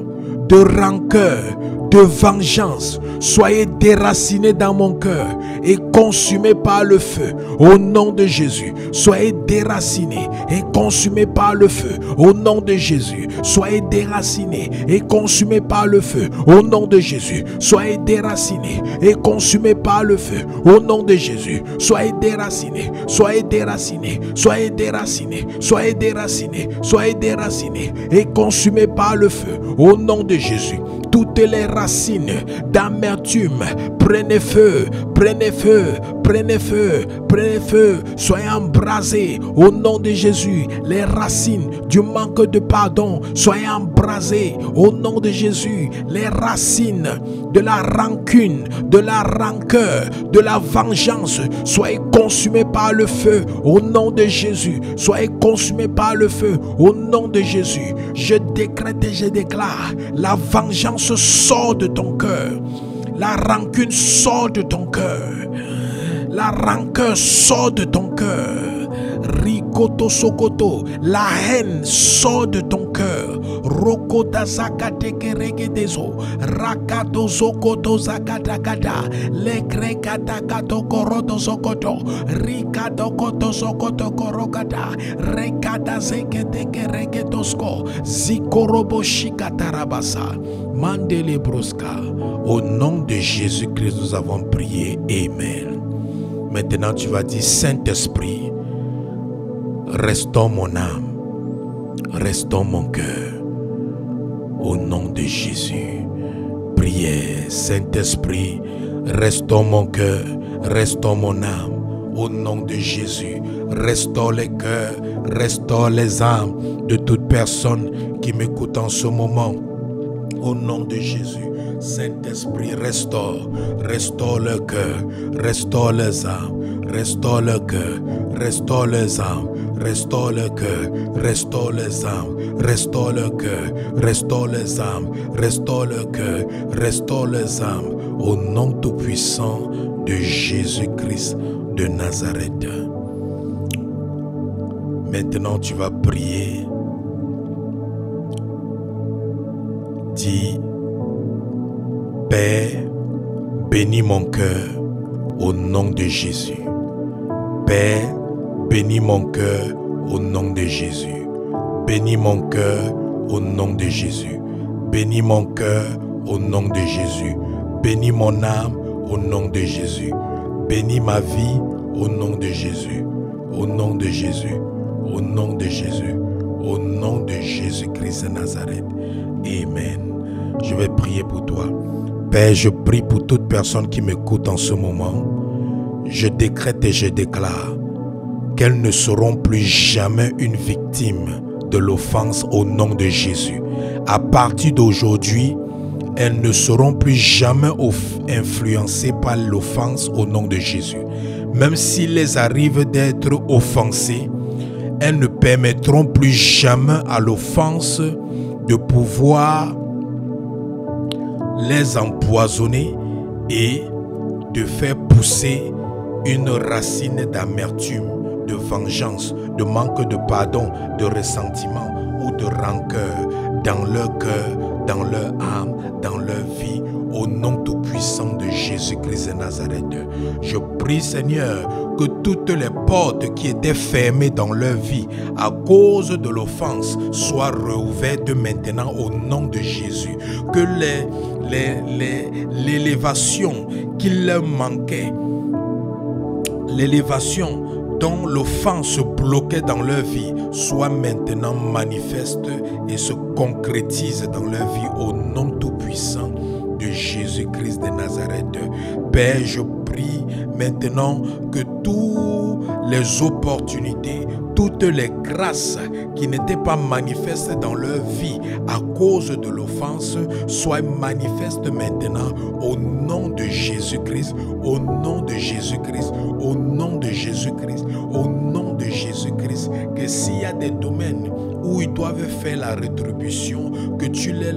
de rancœur, de vengeance, soyez déracinés dans mon cœur et consumés par le feu au nom de Jésus. Soyez déracinés et consumés par le feu au nom de Jésus. Soyez déracinés et consumés par le feu au nom de Jésus. Soyez déracinés et consumés par le feu au nom de Jésus. Soyez déracinés, soyez déracinés, soyez déracinés, soyez déracinés, soyez déracinés et consumés par le feu au nom de Jésus. Toutes les racines d'amertume, prenez feu, prenez feu, prenez feu, prenez feu, soyez embrasés au nom de Jésus. Les racines du manque de pardon, soyez embrasés au nom de Jésus. Les racines de la rancune, de la rancœur, de la vengeance, soyez consumés par le feu au nom de Jésus. Soyez consumés par le feu au nom de Jésus. Je décrète et je déclare, la vengeance sort de ton cœur. La rancune sort de ton cœur. La rancœur sort de ton cœur. Rikoto sokoto. La haine sort de ton cœur. Rokota zakateke regedezo. Rakato zokoto zakatakata. Lekre katakato koroto sokoto. Rikato koto sokoto korokata. Rekata zeketeke regetosko. Zikorobo shikatarabasa. Mandele broska. Au nom de Jésus-Christ, nous avons prié. Amen. Maintenant, tu vas dire, Saint-Esprit, restaure mon âme, restaure mon cœur. Au nom de Jésus. Priez, Saint-Esprit, restaure mon cœur, restaure mon âme. Au nom de Jésus, restaure les cœurs, restaure les âmes de toute personne qui m'écoute en ce moment. Au nom de Jésus, Saint-Esprit, restaure, restaure le cœur, restaure les âmes, restaure le cœur, restaure les âmes, restaure le cœur, restaure les âmes, restaure le cœur, restaure les âmes, restaure le cœur, restaure les âmes, au nom tout-puissant de Jésus-Christ de Nazareth. Maintenant, tu vas prier. Dis, Père, bénis mon cœur au nom de Jésus. Père, bénis mon cœur au nom de Jésus. Bénis mon cœur au nom de Jésus. Bénis mon cœur au nom de Jésus. Bénis mon âme au nom de Jésus. Bénis ma vie au nom de Jésus. Au nom de Jésus. Au nom de Jésus. Au nom de Jésus-Christ de Nazareth. Amen. Je vais prier pour toi. Père, je prie pour toute personne qui m'écoute en ce moment. Je décrète et je déclare qu'elles ne seront plus jamais une victime de l'offense au nom de Jésus. À partir d'aujourd'hui, elles ne seront plus jamais influencées par l'offense au nom de Jésus. Même s'il les arrive d'être offensées, elles ne permettront plus jamais à l'offense de pouvoir les empoisonner et de faire pousser une racine d'amertume, de vengeance, de manque de pardon, de ressentiment ou de rancœur dans leur cœur, dans leur âme, dans leur vie, au nom tout-puissant de Jésus-Christ de Nazareth. Je prie, Seigneur, que toutes les portes qui étaient fermées dans leur vie à cause de l'offense soient réouvertes maintenant au nom de Jésus. Que l'élévation qui leur manquait, l'élévation dont l'offense bloquait dans leur vie soit maintenant manifeste et se concrétise dans leur vie au nom tout-puissant de Jésus-Christ de Nazareth. Père, je prie maintenant que toutes les opportunités, toutes les grâces qui n'étaient pas manifestes dans leur vie à cause de l'offense soient manifestes maintenant au nom de Jésus-Christ, au nom de Jésus-Christ, au nom de Jésus-Christ, au nom de Jésus-Christ. Que s'il y a des domaines où ils doivent faire la rétribution, que tu les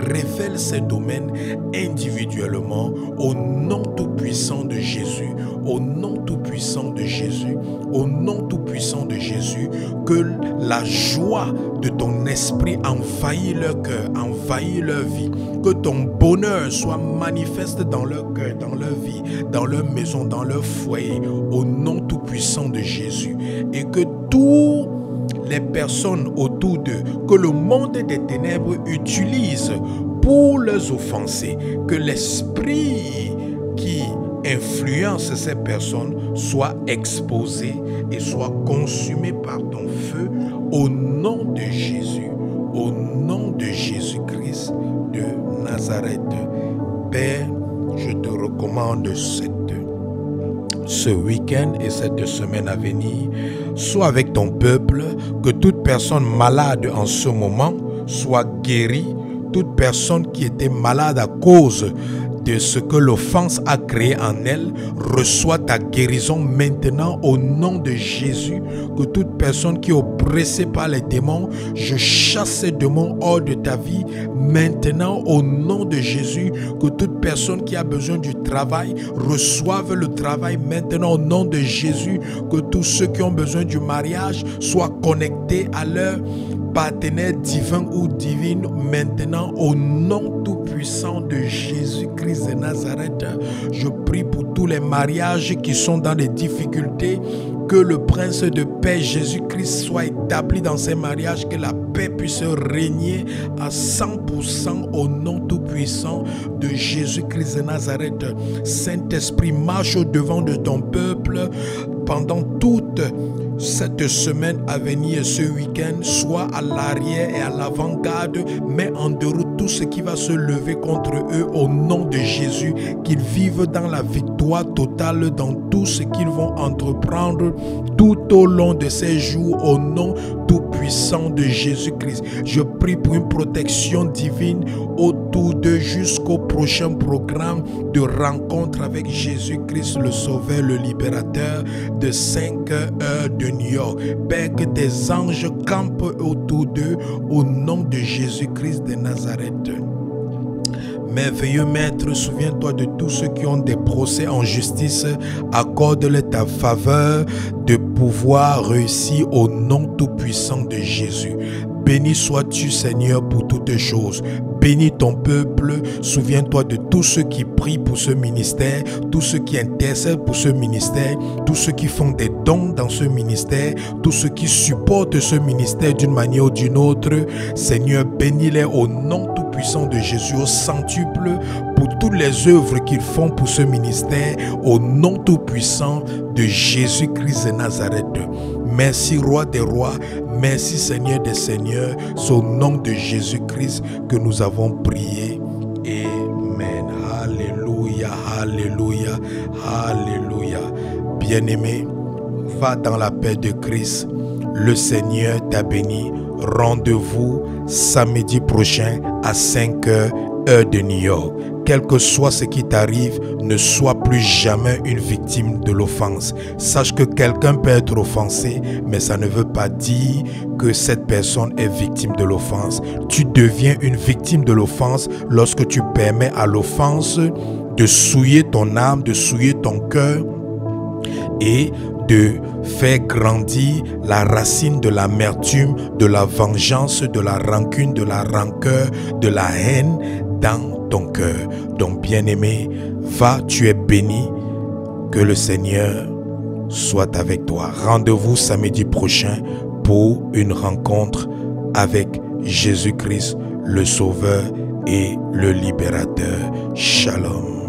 révèles ces domaines individuellement au nom tout-puissant de Jésus, au nom tout-puissant de Jésus, au nom tout-puissant de Jésus, que la joie de ton esprit envahit leur cœur, envahit leur vie, que ton bonheur soit manifeste dans leur cœur, dans leur vie, dans leur maison, dans leur foyer, au nom tout-puissant de Jésus, et que tous les personnes autour d'eux, que le monde des ténèbres utilise pour les offenser, que l'esprit qui influence ces personnes soit exposé et soit consumé par ton feu au nom de Jésus, au nom de Jésus-Christ de Nazareth. Père, je te recommande ce week-end et cette semaine à venir. Sois avec ton peuple, que toute personne malade en ce moment soit guérie, toute personne qui était malade à cause de ce que l'offense a créé en elle, reçoit ta guérison maintenant au nom de Jésus. Que toute personne qui est oppressée par les démons, je chasse ces démons hors de ta vie maintenant au nom de Jésus. Que toute personne qui a besoin du travail reçoive le travail maintenant au nom de Jésus. Que tous ceux qui ont besoin du mariage soient connectés à leur partenaire divin ou divine maintenant au nom tout-puissant de Jésus-Christ de Nazareth. Je prie pour tous les mariages qui sont dans des difficultés, que le prince de paix Jésus-Christ soit établi dans ces mariages, que la paix puisse régner à 100% au nom tout-puissant de Jésus-Christ de Nazareth. Saint-Esprit, marche au devant de ton peuple pendant toute cette semaine à venir, ce week-end, soit à l'arrière et à l'avant-garde, mais en déroute tout ce qui va se lever contre eux au nom de Jésus, qu'ils vivent dans la victoire totale dans tout ce qu'ils vont entreprendre tout au long de ces jours au nom tout-puissant de Jésus-Christ. Je prie pour une protection divine autour d'eux jusqu'au prochain programme de rencontre avec Jésus-Christ, le Sauveur, le Libérateur de 5 heures de New York. Père, que tes anges campent autour d'eux au nom de Jésus-Christ de Nazareth. Merveilleux Maître, souviens-toi de tous ceux qui ont des procès en justice. Accorde-leur ta faveur de pouvoir réussir au nom tout-puissant de Jésus. Béni sois-tu, Seigneur, pour toutes choses. Bénis ton peuple. Souviens-toi de tous ceux qui prient pour ce ministère, tous ceux qui intercèdent pour ce ministère, tous ceux qui font des dons dans ce ministère, tous ceux qui supportent ce ministère d'une manière ou d'une autre. Seigneur, bénis-les au nom tout-puissant de Jésus, au centuple, pour toutes les œuvres qu'ils font pour ce ministère, au nom tout-puissant de Jésus-Christ de Nazareth. Merci, Roi des rois. Merci, Seigneur des seigneurs. C'est au nom de Jésus-Christ que nous avons prié. Amen. Alléluia, alléluia, alléluia. Bien-aimé, va dans la paix de Christ. Le Seigneur t'a béni. Rendez-vous samedi prochain à 5 heures, heure de New York. quel que soit ce qui t'arrive, ne sois plus jamais une victime de l'offense. Sache que quelqu'un peut être offensé, mais ça ne veut pas dire que cette personne est victime de l'offense. Tu deviens une victime de l'offense lorsque tu permets à l'offense de souiller ton âme, de souiller ton cœur et de faire grandir la racine de l'amertume, de la vengeance, de la rancune, de la rancœur, de la haine dans ton cœur. Donc bien-aimé, va, tu es béni, que le Seigneur soit avec toi. Rendez-vous samedi prochain pour une rencontre avec Jésus-Christ, le Sauveur et le Libérateur. Shalom.